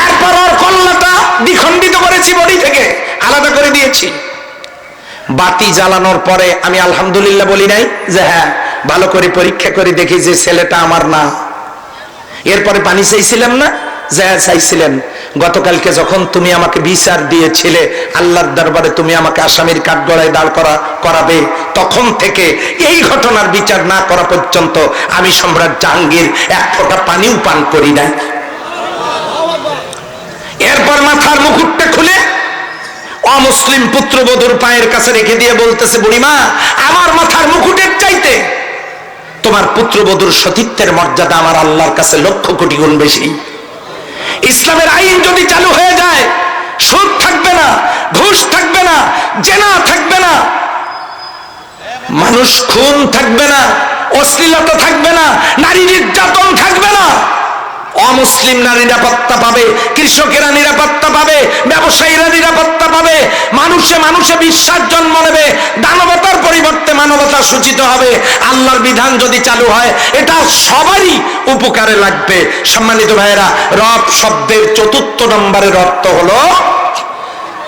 [SPEAKER 1] এরপর ওর কল্লাটা দ্বিখণ্ডিত করেছি, বডি থেকে আলাদা করে দিয়েছি। বাতি জ্বালানোর পরে আমি আলহামদুলিল্লাহ বলি নাই যে হ্যাঁ, ভালো করে পরীক্ষা করে দেখি যে ছেলেটা আমার না। এরপরে পানি চাইছিলাম না, যে চাইছিলেন। গতকালকে যখন তুমি আমাকে বিচার দিয়েছিলে আল্লাহর দরবারে, তুমি আমাকে আসামির কাঠগড়ায় দাঁড় করাবে, তখন থেকে এই ঘটনার বিচার না করা পর্যন্ত আমি সম্রাট জাহাঙ্গীর এক ফোঁটা পানিও পান করি নাই। এরপর মাথার মুকুটটা খুলে অমুসলিম পুত্রবধূর পায়ের কাছে রেখে দিয়ে বলতেছে বুড়িমা, আমার মাথার মুকুটের চাইতে তোমার পুত্রবধূর সতীত্বের মর্যাদা আমার আল্লাহর কাছে লক্ষ কোটি গুণ বেশি। ইসলামের আইন যদি চালু হয়ে যায়, সুদ থাকবে না, ঘুষ থাকবে না, জেনা থাকবে না, মানুষ খুন থাকবে না, অশ্লীলতা থাকবে না, নারী নির্যাতন থাকবে না। অমুসলিম নারী নিরাপত্তা পাবে, কৃষকেরা নিরাপত্তা পাবে, ব্যবসায়ীরা নিরাপত্তা পাবে, মানুষে মানুষে বিশ্বাস জন্ম নেবে, দানবতার পরিবর্তে মানবতা সূচিত হবে। আল্লাহর বিধান যদি চালু হয়, এটা সবারই উপকারে লাগবে। সম্মানিত ভাইয়েরা, রব শব্দের ৪র্থ নম্বরের অর্থ হলো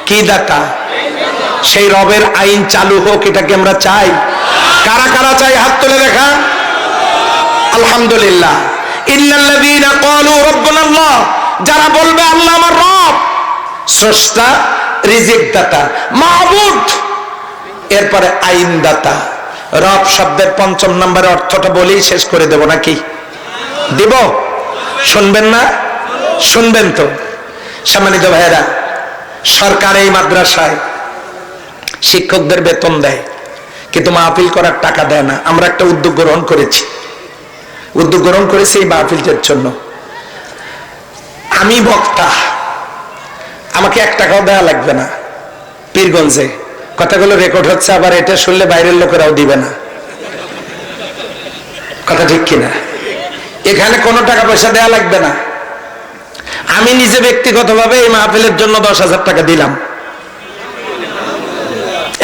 [SPEAKER 1] কি? দাতা। সেই রবের আইন চালু হোক, এটাকে আমরা চাই। কারা কারা চাই? হাত তুলে দেখা। আলহামদুলিল্লাহ। ইন্নাল্লাযীনা ক্বালু রাব্বুনা আল্লাহ, যারা বলবে আল্লাহ আমার রব, স্রষ্টা, রিজিক দাতা, মাবুদ, এরপরে আইন দাতা। রব শব্দের ৫ম নম্বরের অর্থটা বলেই শেষ করে দেব নাকি? দিব? শুনবেন না? শুনবেন তো। সম্মানিত ভাইয়েরা, সরকার এই মাদ্রাসায় শিক্ষকদের বেতন দেয়, কিন্তু মাহফিল করার টাকা দেয় না। আমরা একটা উদ্যোগ গ্রহণ করেছি এই মাহফিলটার জন্য। আমি বক্তা, আমাকে ১ টাকাও দেওয়া লাগবে না। পীরগঞ্জে কথাগুলো রেকর্ড হচ্ছে, আবার এটা শুনলে বাইরের লোকেরাও দিবে না। কথা ঠিক কিনা? এখানে কোনো টাকা পয়সা দেওয়া লাগবে না। আমি নিজে ব্যক্তিগতভাবে এই মাহফিলের জন্য ১০,০০০ টাকা দিলাম।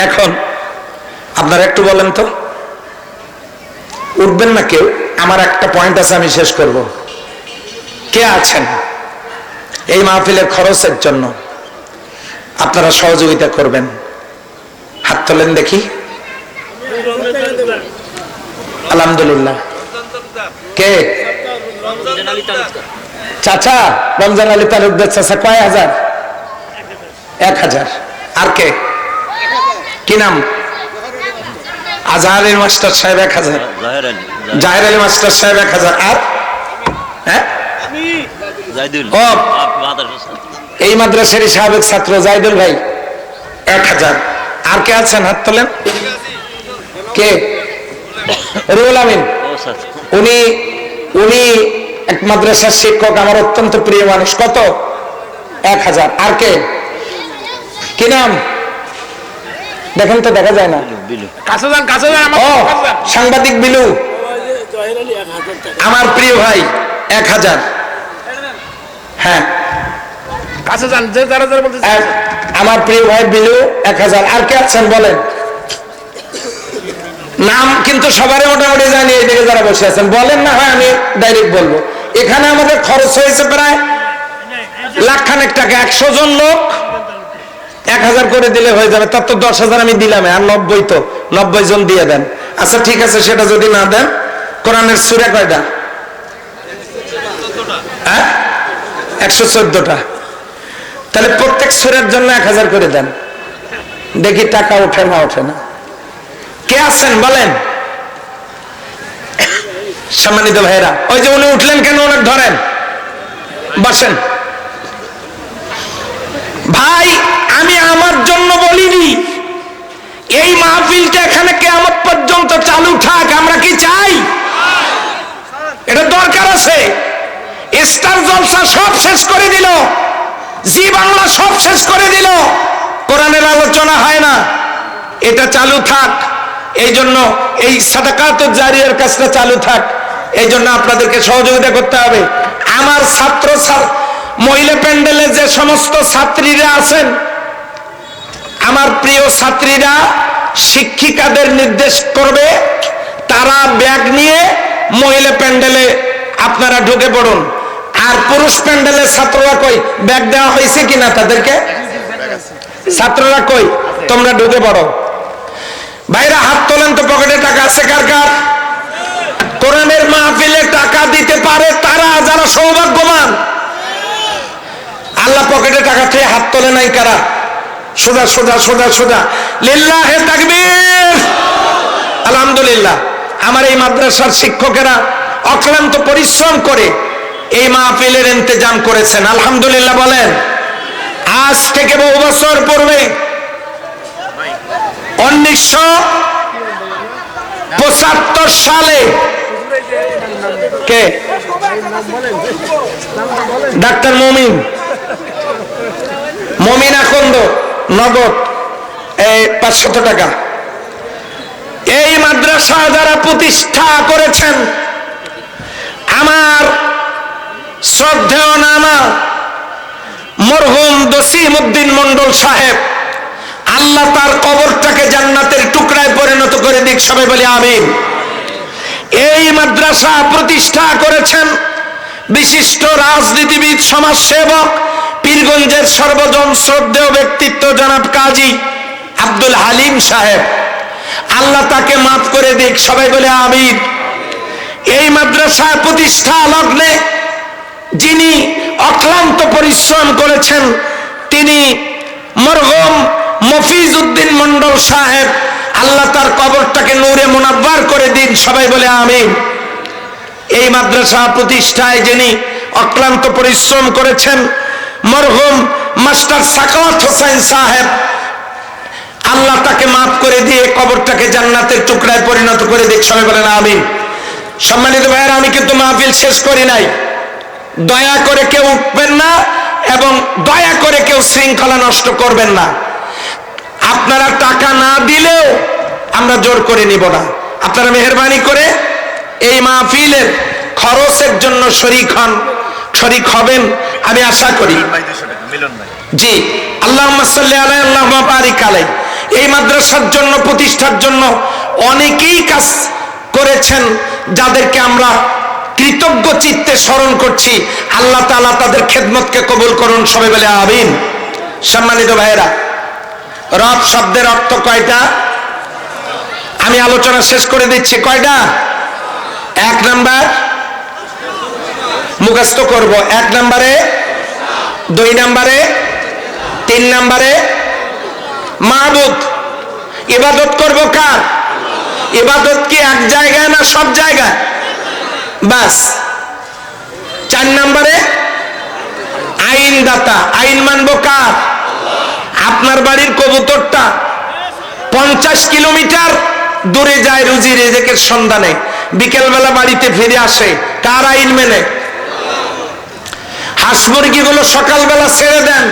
[SPEAKER 1] এখন আপনারা একটু বলেন তো, উঠবেন না কেউ? আমার একটা পয়েন্ট আছে, আমি শেষ করব। কে আছেন এই মাহফিলের খরচের জন্য আপনারা সহযোগিতা করবেন? হাত তোলেন দেখি। আলহামদুলিল্লাহ। কে? চাচা রমজান আলী তালুকদার চাচা। কয় হাজার? ১,০০০। আর কে? কি নাম? আজহারের মাস্টার সাহেব ১,০০০। জাহের আলী মাস্টার সাহেব ১,০০০। আর হ্যাঁ, এই মাদ্রাসারই সাবেক ছাত্র জাইদুল ভাই ১,০০০। আর কে আছেন? হাত তোলেন। কে? রুহুল আমিন। উনি এক মাদ্রাসার শিক্ষক, আমার অত্যন্ত প্রিয় মানুষ। কত? ১,০০০। আর কে? কি নাম? দেখেন তো, দেখা যায় না। সাংবাদিক বিলু, আমার প্রিয় ভাই ১,০০০। হ্যাঁ, আমার প্রিয় ভাই বিলু ১,০০০। আর কে আছেন বলেন? নাম কিন্তু সবারই মোটামুটি জানি, এইদিকে যারা বসে আছেন বলেন না হয় আমি ডাইরেক্ট বলবো। এখানে আমাদের খরচ হয়েছে প্রায় ১,০০,০০০ টাকা। ১০০ জন লোক ১,০০০ করে দিলে হয়ে যাবে। তার তো ১০,০০০ আমি দিলাম, আর ৯০ তো ৯০ জন দিয়ে দেন। আচ্ছা ঠিক আছে, সেটা যদি না দেন, কোরআনের সূরা কয়টা? ১১৪টা। তাহলে প্রত্যেক সূরার জন্য ১,০০০ করে দেন, দেখি টাকা ওঠে না ওঠে না। কে আছেন বলেন? সম্মানিত ভাইরা, ওই যে উনি উঠলেন কেন? ওনার ধরেন, বসেন ভাই, আমি আমার জন্য বলিনি, এই মাহফিলটা এখানে কিয়ামত পর্যন্ত চালু থাক। আমরা কি চাই? এটা দরকার আছে। স্টার জলসা সব শেষ করে দিল, জি বাংলা সব শেষ করে দিল, কোরআনের আলোচনা হয় না। এটা চালু থাক, এই জন্য এই সাদাকাতুল জারিয়ার কাজটা চালু থাক। এই জন্য আপনাদেরকে সহযোগিতা করতে হবে। আমার ছাত্র মহিলা প্যান্ডেলে যে সমস্ত ছাত্রীরা আছেন, আমার প্রিয় ছাত্রীরা শিক্ষিকাদের নির্দেশ করবে, তারা ব্যাগ নিয়ে মহিলা প্যান্ডেলে আপনারা ঢুকে পড়ুন। আর পুরুষ প্যান্ডেলে ছাত্ররা কই, ব্যাগ দেওয়া হয়েছে কিনা তাদেরকে? ছাত্ররা কই, তোমরা ঢুকে পড়ো। ভাইরা হাত তোলেন তো, পকেটে টাকা আছে কার কার? কোরআনের মাহফিলে টাকা দিতে পারে তারা, যারা সৌভাগ্যবান। আল্লাহ পকেটে টাকা খেয়ে হাত তোলে নাই কারা? সোজা সোজা সোজা সোজা, লিল্লাহে তাকবীর, আলহামদুলিল্লাহ। আমার এই মাদ্রাসার শিক্ষকেরা অক্লান্ত পরিশ্রম করে এই মাহফিলের ইন্তজাম করেছেন, আলহামদুলিল্লাহ বলেন। আজ থেকে বহু বছর পূর্বে 1975 সালে কে? ডাক্তার মমিন আকন্দ, নগদ 500 টাকা। এই মাদ্রাসা যারা প্রতিষ্ঠা করেছেন, আমার শ্রদ্ধেয় নানা মরহুম জসিমউদ্দিন মন্ডল সাহেব, আল্লাহ তার কবরটাকে জান্নাতের টুকরায় পরিণত করে দিক, সবাই বলি আমিন। এই মাদ্রাসা প্রতিষ্ঠা করেছেন বিশিষ্ট রাজনীতিবিদ, সমাজসেবক, পীরগঞ্জের সর্বজন শ্রদ্ধেয় ব্যক্তিত্ব জনাব কাজী আব্দুল হালিম সাহেব, আল্লাহ তাকে মাফ করে দিক, সবাই বলে আমিন। এই মাদ্রাসা প্রতিষ্ঠা লগ্নে যিনি অক্লান্ত পরিশ্রম করেছেন, তিনি মরহুম মফিজ উদ্দিন মন্ডল সাহেব, আল্লাহ তার কবরটাকে নূরে মুনাব্বার করে দিন, সবাই বলে আমিন। এই মাদ্রাসা প্রতিষ্ঠায় যিনি অক্লান্ত পরিশ্রম করেছেন, মরহুম মাস্টার সাকাওয়াত হোসেন সাহেব, আল্লাহ তাকে মাফ করে দিয়ে কবরটাকে জান্নাতের টুকরায় পরিণত করে দিক, সবাই বলেন আমিন। সম্মানিত ভাইয়েরা, আমি কিন্তু মাহফিল শেষ করি নাই। দয়া করে কেউ উঠবেন না এবং দয়া করে কেউ শৃঙ্খলা নষ্ট করবেন না। আপনারা টাকা না দিলেও আমরা জোর করে নিব না। আপনারা মেহেরবানি করে এই মাহফিলের খরচের জন্য শরীক হবেন আমি আশা করি। জি, আল্লাহুম্মা সাল্লি আলাইহি আল্লাহুম্মা বারিক আলাইহি। এই মাদ্রাসার জন্য, প্রতিষ্ঠার জন্য অনেকেই কাজ করেছেন, যাদেরকে আমরা কৃতজ্ঞ চিত্তে স্মরণ করছি। আল্লাহ তাআলা তাদের খেদমতকে কবুল করুন, সবাই বলে আমিন। সম্মানিত ভাইয়েরা, রব শব্দের অর্থ কয়টা? আমি আলোচনা শেষ করে দিচ্ছি। কয়টা? 1 নাম্বার মুখস্থ করব, 1 নাম্বারে, 2 নাম্বারে, 3 নাম্বারে মাবুদ। ইবাদত করব কার? ইবাদত কি এক জায়গায় না সব জায়গায়? বাস। 4 নাম্বারে আইনদাতা, আইন মানব কার? আপনার বাড়ির কবুতরটা 50 কিলোমিটার দূরে যায় রুজি রিজেকের সন্ধানে, বিকেলবেলা বাড়িতে ফিরে আসে, কার আইন মেনে? হাঁস মুরগিগুলো সকালবেলা ছেড়ে দেন,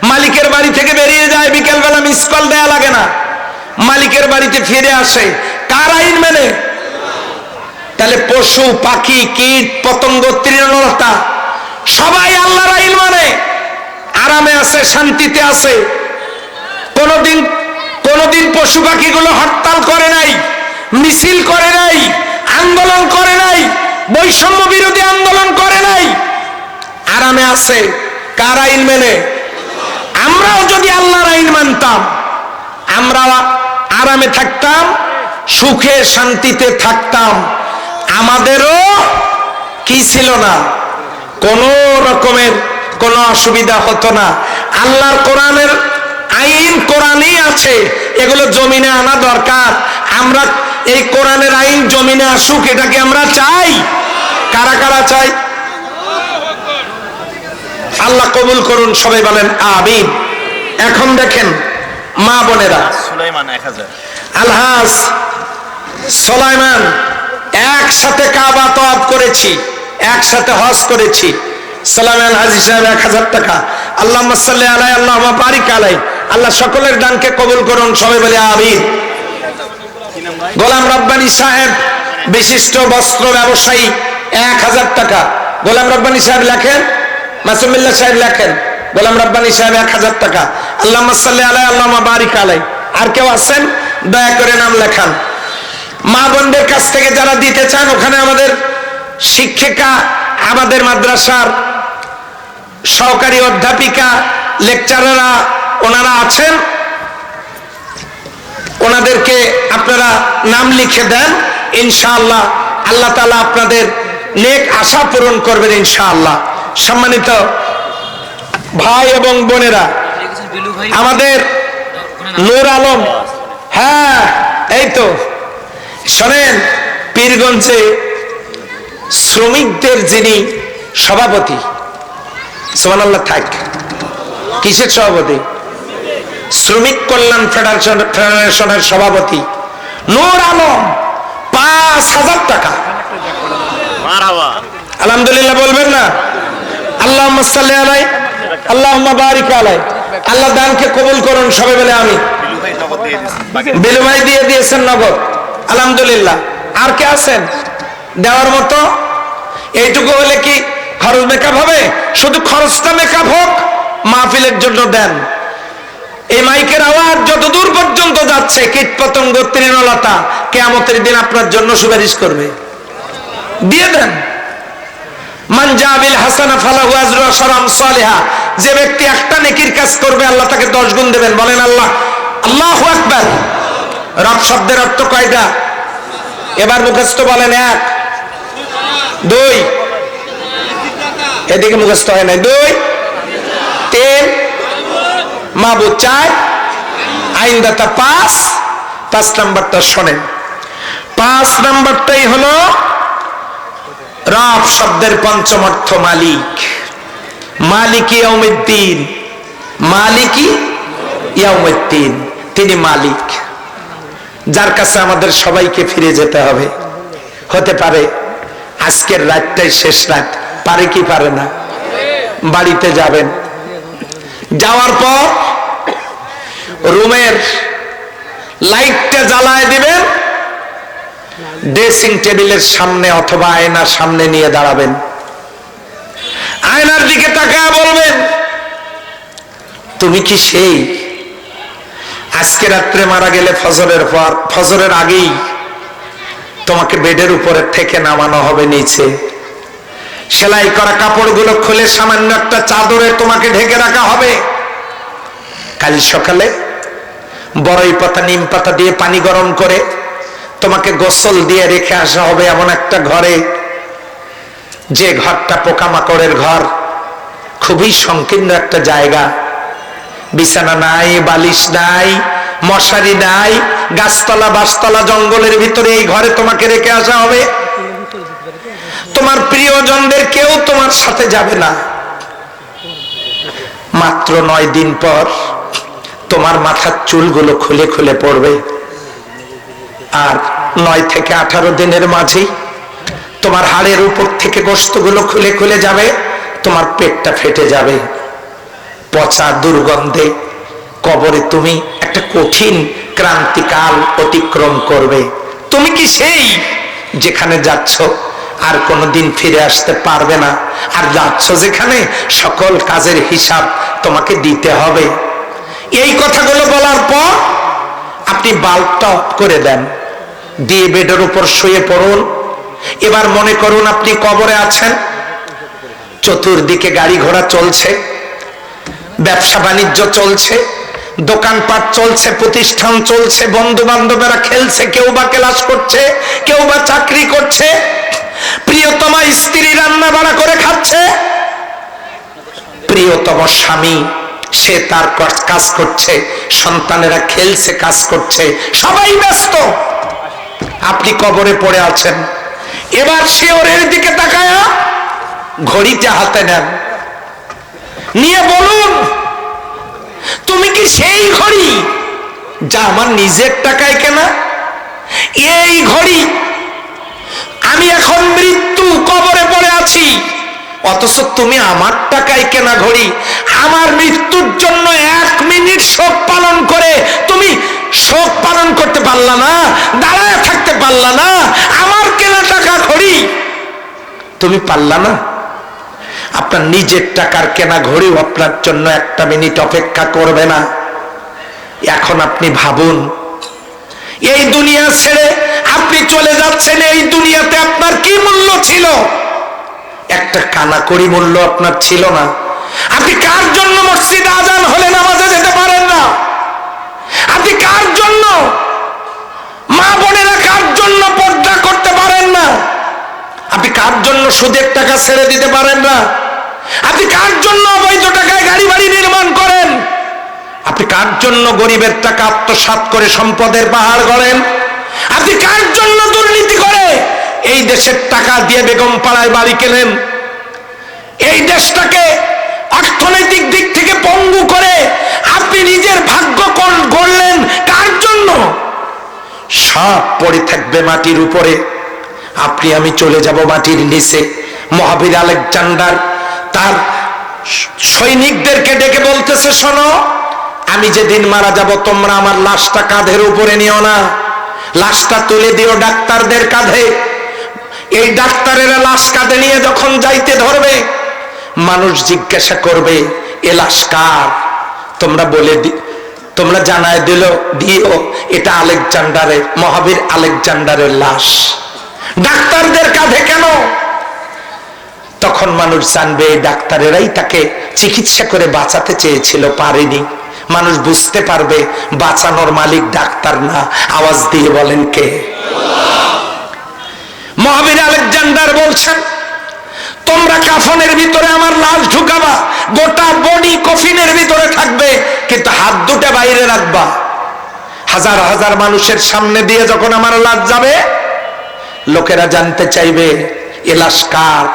[SPEAKER 1] মালিকের বাড়ি থেকে বেরিয়ে যায়, বিকেলবেলা মিস কল দেয়া লাগে না, মালিকের বাড়িতে ফিরে আসে, কার আইন মেনে? তাহলে পশু পাখি কীট পতঙ্গ তৃণলতা সবাই আল্লাহর আইন মানে, আরামে আছে, শান্তিতে আছে। কোনদিন পশু পাখিগুলো হরতাল করে নাই, মিছিল করে নাই, আন্দোলন করে নাই, বৈষম্য বিরোধী আন্দোলন করে নাই, আরামে আছে। কার আইন মেনে? আমরাও যদি আল্লাহর আইন মানতাম, আমরা আরামে থাকতাম, সুখে শান্তিতে থাকতাম, আমাদেরও কি ছিল না, কোন রকমের কোনো অসুবিধা হতো না। আল্লাহর কোরআনের আইন কোরআনেই আছে, এগুলো জমিনে আনা দরকার। আমরা এই কোরআনের আইন জমিনে আসুক, এটাকে আমরা চাই। কারা কারা চাই? আল্লাহ কবুল করুন, সবাই বলেন আমিন। এখন দেখেন মা বোনেরা,
[SPEAKER 2] সুলাইমান 1000,
[SPEAKER 1] আলহাজ সুলাইমান একসাথে কাবা তওয়াফ করেছি, একসাথে হজ করেছি। সুলাইমান হাজী সাহেব 1000 টাকা। আল্লাহুম্মা সাল্লি আলাইহি আল্লাহুম্মা বারিক আলাইহি। আল্লাহ সকলের দানকে কবুল করুন, সবাই বলে আমিন। গোলাম রব্বানী সাহেব বিশিষ্ট বস্ত্র ব্যবসায়ী 1000 টাকা। গোলাম রব্বানী সাহেব লেখেন, মাসুমিল্লাহ সাহেব লেখেন, গোলাম রব্বানী সাহেব 1000 টাকা। আল্লাহুম্মা সাল্লি আলাইহি আল্লাহুম্মা বারিক আলাইহি। আর কেউ আছেন দয়া করে নাম লেখান। মা বোনদের কাছ থেকে যারা দিতে চান, ওখানে আমাদের শিক্ষিকা, আমাদের মাদ্রাসার সহকারী অধ্যাপিকা, লেকচারাররা ওনারা আছেন, ওনাদেরকে আপনারা নাম লিখে দেন। ইনশাআল্লাহ আল্লাহ তাআলা আপনাদের নেক আশা পূরণ করবেন ইনশাআল্লাহ। সম্মানিত ভাই এবং বোনেরা, আমাদের নূর আলম, হ্যাঁ এই তো শোনেন, পীরগঞ্জে শ্রমিকদের যিনি সভাপতি, সুবহানাল্লাহ, থাক, কিসের সভাপতি? শ্রমিক কল্যাণ ফেডারেশনের সভাপতি নূর আলম 5000 টাকা। আলহামদুলিল্লাহ বলবেন না? আল্লাহুম্মা সাল্লি আলাইহি আল্লাহুম্মা বারিক আলাইহি। আল্লাহ দানকে কবুল করুন, সবাই বলে আমিন। বিলু ভাই দিয়ে দিয়েছেন নগদ, আলহামদুলিল্লাহ। আর কে আছেন দেওয়ার মতো? এইটুকু হলে কি খরচ মেকআপ হবে? শুধু খরচটা মেকআপ হোক, মাহফিলের জন্য দেন। এই মাইকের আওয়াজ যতদূর পর্যন্ত যাচ্ছে, কীট পতঙ্গ তৃণলতা কিয়ামতের দিন আপনার জন্য সুপারিশ করবে। দিয়ে দেন। মান জাবিল হাসানা ফালাহু আজরু আশরাম সালিহা। যে ব্যক্তি একটা নেকির কাজ করবে, আল্লাহ তাকে 10 গুণ দেবেন। বলেন আল্লাহ, আল্লাহু আকবার। রব শব্দের অর্থ কয়টা? এবার মুখস্থ বলেন। 1 2, এদিকে মুখস্থ হয় নাই। 2 3, মাবুদ 4, আইনদাতা 5 নাম্বারটা শোনেন। 5 নাম্বারটাই হলো রব শব্দের পঞ্চম অর্থ মালিক। মালিকি ইয়াউমিদ্দিন, মালিকি ইয়াউমিদ্দিন, তিনি মালিক, যার কাছে আমাদের সবাইকে ফিরে যেতে হবে। হতে পারে আজকের রাতটাই শেষ রাত, পারে কি পারে না? বাড়িতে যাবেন, যাওয়ার পর রুমের লাইটটা জ্বালায় দিবেন, ড্রেসিং টেবিলের সামনে অথবা আয়নার সামনে নিয়ে দাঁড়াবেন। আয়নার দিকে তাকায় বলবেন, তুমি কি সেই আজকে রাত্রে মারা গেলে ফজরের পর, ফজরের আগেই তোমাকে বেডের উপরে থেকে নামানো হবে নিচে, সেলাই করা কাপড়গুলো খুলে সামান্য একটা চাদরে তোমাকে ঢেকে রাখা হবে। কাল সকালে বড়ই পাতা নিম পাতা দিয়ে পানি গরম করে তোমাকে গোসল দিয়ে রেখে আসা হবে এমন একটা ঘরে, যে ঘরটা পোকামাকড়ের ঘর, খুবই সংকীর্ণ একটা জায়গা। বিছানা নাই, বালিশ নাই, মশারি নাই, গাছতলা বাসতলা জঙ্গলের ভিতরে এই ঘরে তোমাকে রেখে আসা হবে। তোমার প্রিয়জনদের কেউ তোমার সাথে যাবে না। মাত্র 9 দিন পর তোমার মাথার চুলগুলো খুলে খুলে পড়বে, আর 9 থেকে 18 দিনের মাঝেই তোমার হাড়ের উপর থেকে গোশতগুলো খুলে খুলে যাবে, তোমার পেটটা ফেটে যাবে। পচা দুর্গন্ধে কবরে তুমি একটা কঠিন ক্রান্তিকাল অতিক্রম করবে। তুমি কি সেই যেখানে যাচ্ছ আর কোনোদিন ফিরে আসতে পারবে না, আর যাচ্ছ যেখানে সকল কাজের হিসাব তোমাকে দিতে হবে? এই কথাগুলো বলার পর আপনি বাল্বটা অফ করে দেন, দিয়ে বেডের উপর শুয়ে পড়ুন। এবার মনে করুন আপনি কবরে আছেন, চতুর্দিকে গাড়ি ঘোড়া চলছে, ব্যবসা বাণিজ্য চলছে, দোকানপাট চলছে, প্রতিষ্ঠান চলছে, বন্ধু বান্ধবেরা খেলছে, কেউ বা ক্লাস করছে, কেউ বা চাকরি করছে, প্রিয়তমা স্ত্রী রান্না বাড়া করে খাচ্ছে, প্রিয়তম স্বামী সে তার কাজ করছে, সন্তানেরা খেলছে, কাজ করছে, সবাই ব্যস্ত, আপনি কবরে পড়ে আছেন। এবার শিওরের দিকে তাকায়া ঘড়িটা হাতে নেন, নিয়ে বলুন, তুমি কি সেই ঘড়ি যা আমার নিজের টাকায় কেনা? এই ঘড়ি আমি এখন মৃত্যু কবরে পড়ে আছি, অথচ তুমি আমার টাকায় কেনা ঘড়ি। আমার মৃত্যুর জন্য 1 মিনিট শোক পালন করে তুমি শোক পালন করতে পারলা না, দাঁড়ায় থাকতে পারলা না। আমার কেনা টাকা ঘড়ি তুমি পারলা না। আপনার নিজের টাকার কেনা ঘড়িও আপনার জন্য 1 মিনিট অপেক্ষা করবে না। এখন আপনি ভাবুন, এই দুনিয়া ছেড়ে আপনি চলে যাচ্ছেন, এই দুনিয়াতে আপনার কি মূল্য ছিল? একটা কানাকড়ি মূল্য আপনার ছিল না। আপনি কার জন্য মসজিদে আজান হলে নামাজে যেতে পারেন না? আপনি কার জন্য, মা বোনেরা কার জন্য পর্দা করতে পারেন না? আপনি কার জন্য সুদের টাকা ছেড়ে দিতে পারেন না? আপনি কার জন্য অবৈধ টাকায় গাড়ি বাড়ি নির্মাণ করেন? আপনি কার জন্য গরিবের টাকা আত্মসাৎ করে সম্পদের পাহাড় গড়েন? আপনি কার জন্য দুর্নীতি করে এই দেশের টাকা দিয়ে বেগম পাড়ায় বাড়ি কেনেন? এই দেশটাকে অর্থনৈতিক দিক থেকে পঙ্গু করে আপনি নিজের ভাগ্য গড়লেন কার জন্য? সব পড়ে থাকবে মাটির উপরে, আপনি আমি চলে যাব মাটির নিচে। মহাবীর আলেকজান্ডার তার সৈনিকদেরকে ডেকে বলতেছে, শোনো, আমি যেদিন মারা যাব তোমরা আমার লাশটা কাঁধের উপরে নিও না, লাশটা তুলে দিও ডাক্তারদের কাঁধে। এই ডাক্তারেরা লাশ কাঁধে নিয়ে যখন যাইতে ধরবে, মানুষ জিজ্ঞাসা করবে এ লাশ কার? তোমরা জানায় দিও এটা আলেকজান্ডারের, মহাবীর আলেকজান্ডারের লাশ। ডাক্তারদের কাঁধে কেন? তখন মানুষ জানবে এই ডাক্তারেরাই তাকে চিকিৎসা করে বাঁচাতে চেয়েছিল, পারেনি। মানুষ বুঝতে পারবে বাঁচানোর মালিক ডাক্তার না। আওয়াজ দিয়ে বলেন কে? মহাবীর আলেকজান্ডার বলছেন, তোমরা কাফনের ভিতরে আমার লাশ ঢুকাবা, গোটা বডি কফিনের ভিতরে থাকবে, কিন্তু হাত দুটো বাইরে রাখবা। হাজার হাজার মানুষের সামনে দিয়ে যখন আমার লাশ যাবে, লোকেরা জানতে চাইবে এ লাশ কার?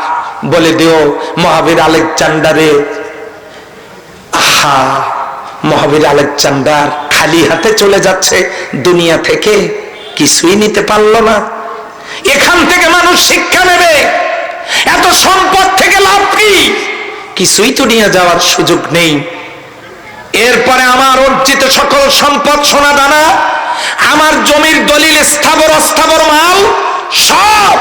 [SPEAKER 1] বলে দিও মহাবীর আলেকজান্ডারে। আহা, মহাবীর আলেকজান্ডার খালি হাতে চলে যাচ্ছে দুনিয়া থেকে, কিছুই নিতে পারলো না। এখান থেকে মানুষ শিক্ষা নেবে, এত সম্পদ থেকে লাভ কি? কিছুই তো নিয়ে যাওয়ার সুযোগ নেই। এরপরে আমার অর্জিত সকল সম্পদ, সোনা দানা, আমার জমির দলিল, স্থাবর অস্থাবর মাল সব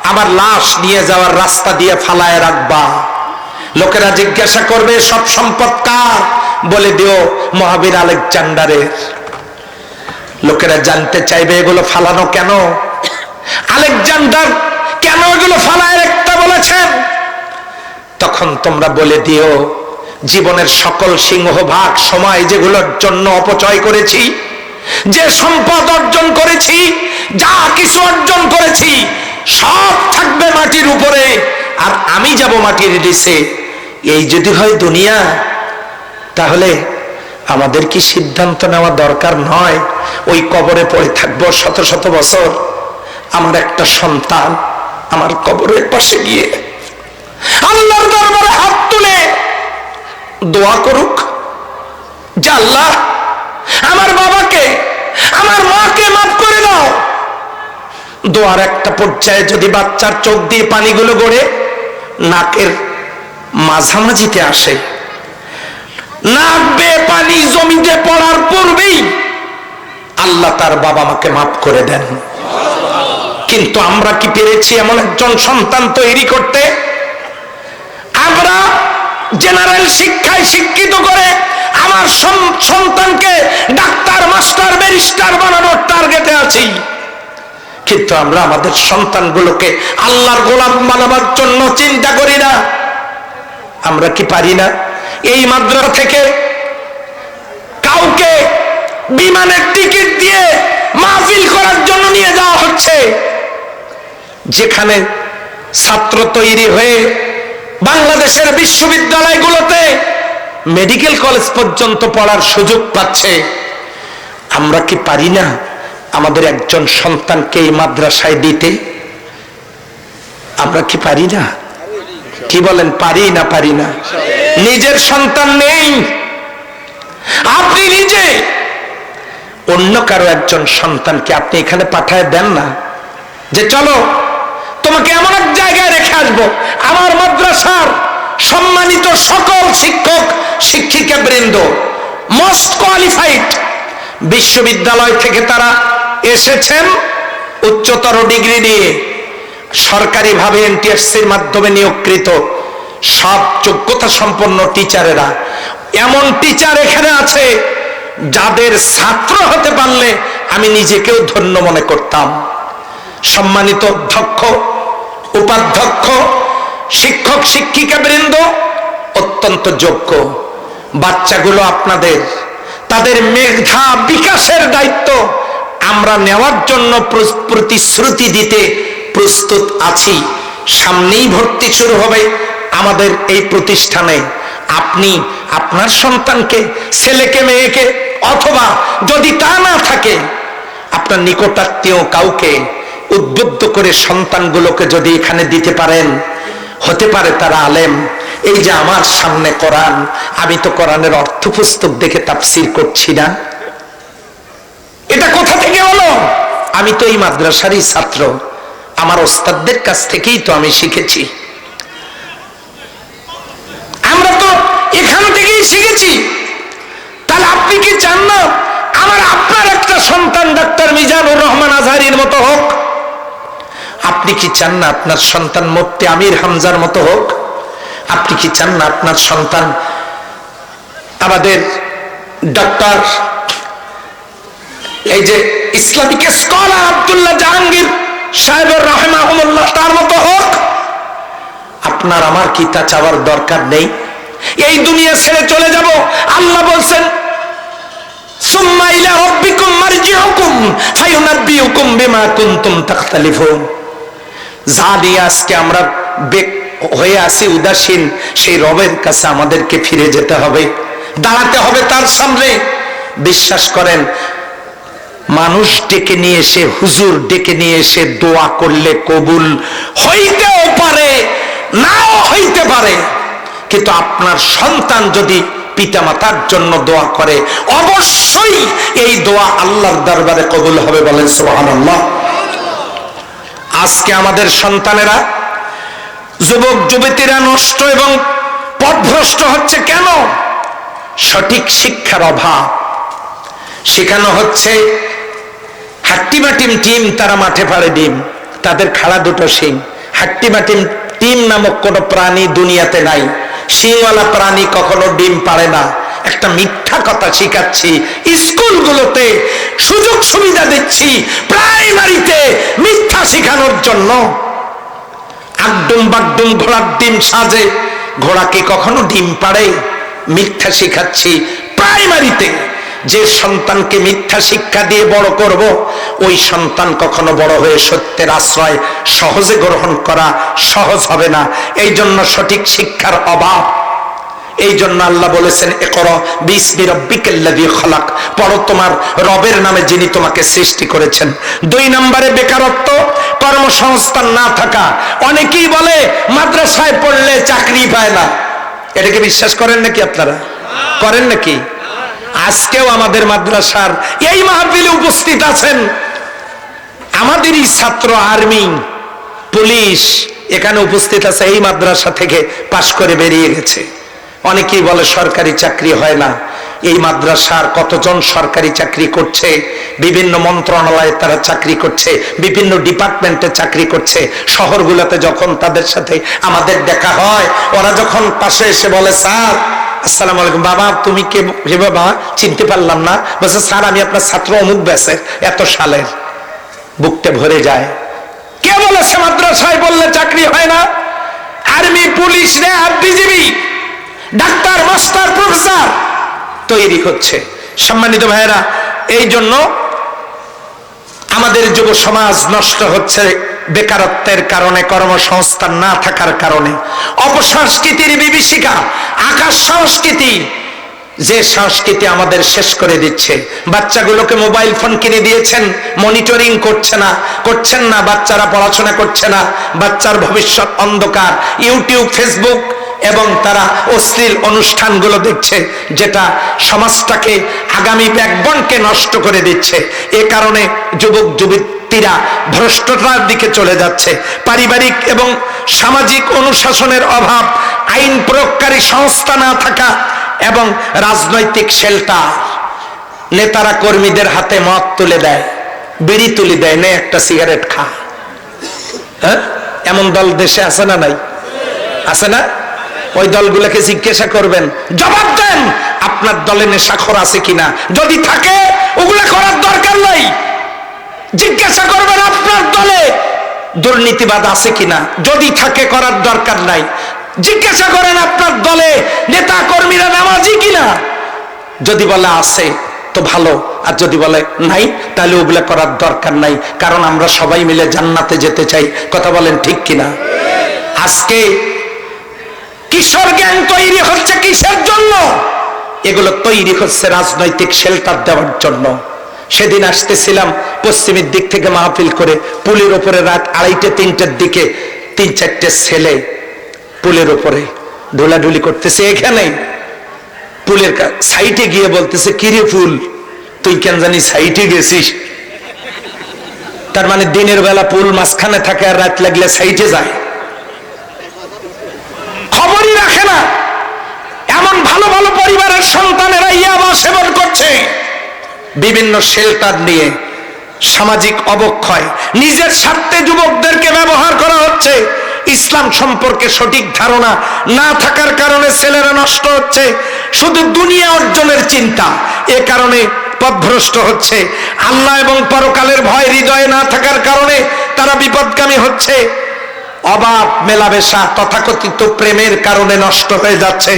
[SPEAKER 1] আমার লাশ নিয়ে যাওয়ার রাস্তা দিয়ে ফালায় রাখবা। লোকেরা জিজ্ঞাসা করবে সব সম্পদ কার? বলে দিও মহাবীর আলেকজান্ডারের। লোকেরা জানতে চাইবে এগুলো ফালানো কেন? আলেকজান্ডার কেন এগুলো ফালায় রাখতে বলেছেন? তখন তোমরা বলে দিও জীবনের সকল সিংহভাগ সময় যেগুলোর জন্য অপচয় করেছি, যে সম্পদ অর্জন করেছি, যা কিছু অর্জন করেছি, সব থাকবে মাটির উপরে, আর আমি যাব মাটির নিচে। এই যদি হয় দুনিয়া, তাহলে আমাদের কি সিদ্ধান্ত নেওয়া দরকার নয়? ওই কবরে পড়ে থাকবো শত শত বছর, আমার একটা সন্তান আমার কবরের পাশে গিয়ে আল্লাহর দরবারে হাত তুলে দোয়া করুক যে আল্লাহ আমার বাবাকে, আমার মাকে মাফ করে দাও। দোয়ার একটা পর্যায়ে যদি বাচ্চার চোখ দিয়ে পানিগুলো গড়ে নাকের মাঝামাঝিতে আসে, নাক বেয়ে পানি জমিতে পড়ার পূর্বেই আল্লাহ তার বাবা মাকে মাফ করে দেন। কিন্তু আমরা কি পেরেছি এমন একজন সন্তান তৈরি করতে? আমরা জেনারেল শিক্ষায় শিক্ষিত করে আমার সন্তানকে ডাক্তার, মাস্টার, ব্যারিস্টার বানানোর টার্গেটে আছি, কিন্তু আমরা আমাদের সন্তানগুলোকে আল্লাহর গোলাম বানাবার জন্য চিন্তা করি না। আমরা কি পারি না? এই মাদ্রাসা থেকে কাউকে বিমানের টিকিট দিয়ে মাহফিল করার জন্য নিয়ে যাওয়া হচ্ছে, যেখানে ছাত্র তৈরি হয়ে বাংলাদেশের বিশ্ববিদ্যালয়গুলোতে মেডিকেল কলেজ পর্যন্ত পড়ার সুযোগ পাচ্ছে। আমরা কি পারি না আমাদের একজন সন্তানকে এই মাদ্রাসায় দিতে? আমরা কি পারি না? কি বলেন, পারি না? পারি না? নিজের সন্তান নেই, আপনি নিজে অন্য কারো একজন সন্তানকে আপনি এখানে পাঠায় দেন না যে চলো তোমাকে এমন এক জায়গায় রেখে আসবো। আমার মাদ্রাসার সম্মানিত সকল শিক্ষক শিক্ষিকা বৃন্দ, মোস্ট কোয়ালিফাইড, বিশ্ববিদ্যালয় থেকে তারা এসেছেন উচ্চতর ডিগ্রি নিয়ে, সরকারিভাবে এনটিএসসির মাধ্যমে নিয়োগকৃত সব যোগ্যতা সম্পন্ন টিচারেরা। এমন টিচার এখানে আছে যাদের ছাত্র হতে পারলে আমি নিজেকেও ধন্য মনে করতাম। সম্মানিত অধ্যক্ষ, উপাধ্যক্ষ, শিক্ষক শিক্ষিকা বৃন্দ অত্যন্ত যোগ্য। বাচ্চাগুলো আপনাদের, তাদের মেধা বিকাশের দায়িত্ব আমরা নেওয়ার জন্য প্রতিশ্রুতি দিতে প্রস্তুত আছি। সামনেই ভর্তি শুরু হবে আমাদের এই প্রতিষ্ঠানে। আপনি আপনার সন্তানকে, ছেলেকে মেয়েকে, অথবা যদি তা না থাকে আপনার নিকটাত্মীয় কাউকে উদ্বুদ্ধ করে সন্তানগুলোকে যদি এখানে দিতে পারেন, হতে পারে তারা আলেম। এই যে আমার সামনে কোরআন, আমি তো কোরআনের অর্থ পুস্তক দেখে তাফসীর করছি না, এটা কোথা থেকে হলো? আমি তো এই মাদ্রাসারই ছাত্র, আমার ওস্তাদদের কাছ থেকেই তো আমি শিখেছি, আমরা তো এখান থেকেই শিখেছি। তাহলে আপনি কি চান না আমার আপনার একটা সন্তান ডাক্তার মিজানুর রহমান আজহারীর মতো হোক? আপনি কি চান না আপনার সন্তান মুফতি আমির হামজার মতো হোক? আপনি কি চান না আপনার সন্তান আমাদের ডক্টর, এই যে ইসলামিক স্কলার আব্দুল্লাহ জাহাঙ্গীর সাহেবের রাহিমাহুল্লাহ তার মতো হোক? আপনার আমার কি তা চাওয়ার দরকার নেই? এই দুনিয়া ছেড়ে চলে যাব। আল্লাহ বলছেন সুম্মা ইলা রাব্বিকুম মারজিউকুম ফায়ুনাব্বিউকুম বিমা কুনতুম তাখতালিফুন। যা নিয়ে আজকে আমরা হয়ে আসি উদাসীন, সেই রবের কাছে আমাদেরকে ফিরে যেতে হবে, দাঁড়াতে হবে তার সামনে। বিশ্বাস করেন, মানুষ ডেকে নিয়ে এসে, হুজুর ডেকে নিয়ে এসে দোয়া করলে কবুল হইতেও পারে, নাও হইতে পারে, কিন্তু আপনার সন্তান যদি পিতামাতার জন্য দোয়া করে অবশ্যই এই দোয়া আল্লাহর দরবারে কবুল হবে। বলেন সুবহানাল্লাহ। আজকে আমাদের সন্তানেরা, যুবক যুবতীরা নষ্ট এবং পথভ্রষ্ট হচ্ছে কেন? সঠিক শিক্ষার অভাব। শেখানো হচ্ছে হাট্টিমাটিম টিম, তারা মাঠে পাড়ে ডিম, তাদের খাড়া দুটো শিং। হাট্টিমাটিম টিম নামক কোন প্রাণী দুনিয়াতে নাই, শিংওয়ালা প্রাণী কখনো ডিম পাড়ে না। একটা মিথ্যা কথা শিখাচ্ছি, স্কুলগুলোতে সুযোগ সুবিধা দিচ্ছি প্রাইমারিতে মিথ্যা শিখানোর জন্য। আগডুম বাগডুম ঘোড়ার ডিম সাজে, ঘোড়া কি কখনো ডিম পাড়ে? মিথ্যা শিখাচ্ছি প্রাইমারিতে। যে সন্তানকে মিথ্যা শিক্ষা দিয়ে বড় করব, ওই সন্তান কখনো বড় হয়ে সত্যের আশ্রয় সহজে গ্রহণ করা সহজ হবে না। এই জন্য সঠিক শিক্ষার অভাব। এই জন্য আল্লাহ বলেছেন ইকরা বিসমি রাব্বিকাল্লাযী খলাক, পড়ো তোমার রবের নামে যিনি তোমাকে সৃষ্টি করেছেন। 2 নম্বরে বেকারত্ব, কর্মসংস্থান না থাকা। অনেকেই বলে মাদ্রাসায় পড়লে চাকরি পায় না। এটাকে বিশ্বাস করেন নাকি আপনারা? করেন নাকি? আজকেও আমাদের মাদ্রাসার এই মাহফিলে উপস্থিত আছেন আমাদেরই ছাত্র, আর্মি, পুলিশ এখানে উপস্থিত আছে, এই মাদ্রাসা থেকে পাশ করে বেরিয়ে গেছে। অনেকেই বলে সরকারি চাকরি হয় না। এই মাদ্রাসার কতজন সরকারি চাকরি করছে, বিভিন্ন মন্ত্রণালয়ে তারা চাকরি করছে, বিভিন্ন ডিপার্টমেন্টে চাকরি করছে। শহরগুলোতে যখন তাদের সাথে আমাদের দেখা হয়, ওরা যখন পাশে এসে বলে স্যার আসসালামু আলাইকুম, বাবা তুমি কে? বাবা চিনতে পারলাম না। বলছে স্যার আমি আপনার ছাত্র অমুক ব্যাচের, এত সালের। বুকটা ভরে যায়। কে বলেছে মাদ্রাসায় বললে চাকরি হয় না? Army, police, RAB, BGB, doctor, master, professor তৈরি হচ্ছে। সম্মানিত ভাইয়েরা, এই জন্য আমাদের যুব সমাজ নষ্ট হচ্ছে বেকারত্বের কারণে, কর্মসংস্থান না থাকার কারণে। অপসংস্কৃতির বিভীষিকা, আকাশ সংস্কৃতি, যে সংস্কৃতি আমাদের শেষ করে দিচ্ছে। বাচ্চাগুলোকে মোবাইল ফোন কিনে দিয়েছেন, মনিটরিং করছেন না, বাচ্চারা পড়াশোনা করছে না, বাচ্চার ভবিষ্যৎ অন্ধকার। ইউটিউব, ফেসবুক এবং তারা অশ্লীল অনুষ্ঠানগুলো দেখছে, যেটা সমাজটাকে, আগামী ব্যাকবনকে নষ্ট করে দিচ্ছে। এ কারণে যুবক যুবতীরা ভ্রষ্টতার দিকে চলে যাচ্ছে। পারিবারিক এবং সামাজিক অনুশাসনের অভাব, আইন প্রয়োগকারী সংস্থা না থাকা এবং রাজনৈতিক শেল্টার। নেতারা কর্মীদের হাতে মদ তুলে দেয়, বিড়ি তুলে দেয়, নে একটা সিগারেট খা। হ্যাঁ, এমন দল দেশে আছে না নাই? আছে না? ওই দলগুলোকে জিজ্ঞাসা করবেন, জবাব দেন আপনার দলে নেশাখোর আছে কিনা। যদি থাকে ওগুলা করার দরকার নাই। জিজ্ঞাসা করবেন আপনার দলে দুর্নীতিবাদ আছে কিনা। যদি থাকে করার দরকার নাই। জিজ্ঞাসা করেন আপনার দলে নেতা কর্মীরা নামাজি কিনা। যদি বলে আছে তো ভালো, আর যদি বলে নাই তাহলে ওগুলা করার দরকার নাই, কারণ আমরা সবাই মিলে জান্নাতে যেতে চাই। কথা বলেন ঠিক কিনা? আজকে কিশোর গ্যাং তৈরি হচ্ছে কিসের জন্য? এগুলো তৈরি হচ্ছে রাজনৈতিক শেল্টার দেওয়ার জন্য। সেদিন আসতেছিলাম পশ্চিমের দিক থেকে মাহফিল করে, পুলের উপরে রাত 2:30-3টার দিকে 3-4টে ছেলে পুলের উপরে ঢোলাঢুলি করতেছে। এখানে পুলের সাইটে গিয়ে বলতেছে, কিরে পুল তুই কেন জানি সাইটে গেছিস? তার মানে দিনের বেলা পুল মাঝখানে থাকে আর রাত লাগলে সাইটে যায়, খবরই রাখে না। এমন ভালো ভালো পরিবারের সন্তানেরা ইয়াবা সেবন করছে। বিভিন্ন শেল্টার নিয়ে সামাজিক অবক্ষয়, নিজের স্বার্থে যুবকদেরকে ব্যবহার করা হচ্ছে। ইসলাম সম্পর্কে সঠিক ধারণা না থাকার কারণে ছেলেরা নষ্ট হচ্ছে। শুধু দুনিয়া অর্জনের চিন্তা, এ কারণে পথভ্রষ্ট হচ্ছে। আল্লাহ এবং পরকালের ভয় হৃদয়ে না থাকার কারণে তারা বিপদগামী হচ্ছে। অবাধ মেলামেশা, তথাকথিত প্রেমের কারণে নষ্ট হয়ে যাচ্ছে।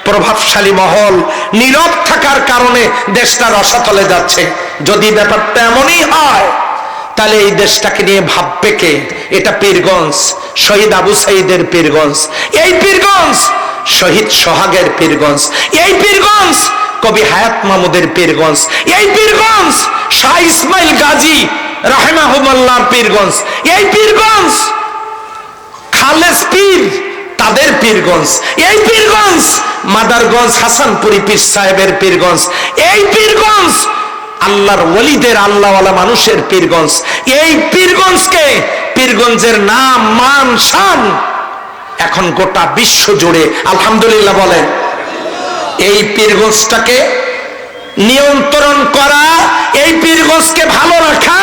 [SPEAKER 1] প্রভাবশালী মহল নীরব থাকার কারণে দেশটা রসাতলে যাচ্ছে। যদি ব্যাপারটা এমনই হয় তাহলে এই দেশটাকে নিয়ে ভাববে কে? এটা পীরগঞ্জ, শহীদ আবু সাইদের পীরগঞ্জ। এই পীরগঞ্জ শহীদ সোহাগের পীরগঞ্জ। এই পীরগঞ্জ কবি হায়াত মাহমুদের পীরগঞ্জ। এই পীরগঞ্জ শাহ ইসমাইল গাজী রাহিমাহুল্লাহর পীরগঞ্জ। এই পীরগঞ্জ খালেদ পীর তাদের পীরগঞ্জ। এই পীরগঞ্জ মাদারগঞ্জ হাসানপুরি পীর সাহেবের পীরগঞ্জ। এই পীরগঞ্জ আল্লাহর ওলিদের, আল্লাহওয়ালা মানুষের পীরগঞ্জ। এই পীরগঞ্জকে, পীরগঞ্জের নাম মান শান এখন গোটা বিশ্ব জুড়ে আলহামদুলিল্লাহ বলেন। এই পীরগঞ্জটাকে নিয়ন্ত্রণ করা, এই পীরগঞ্জকে ভালো রাখা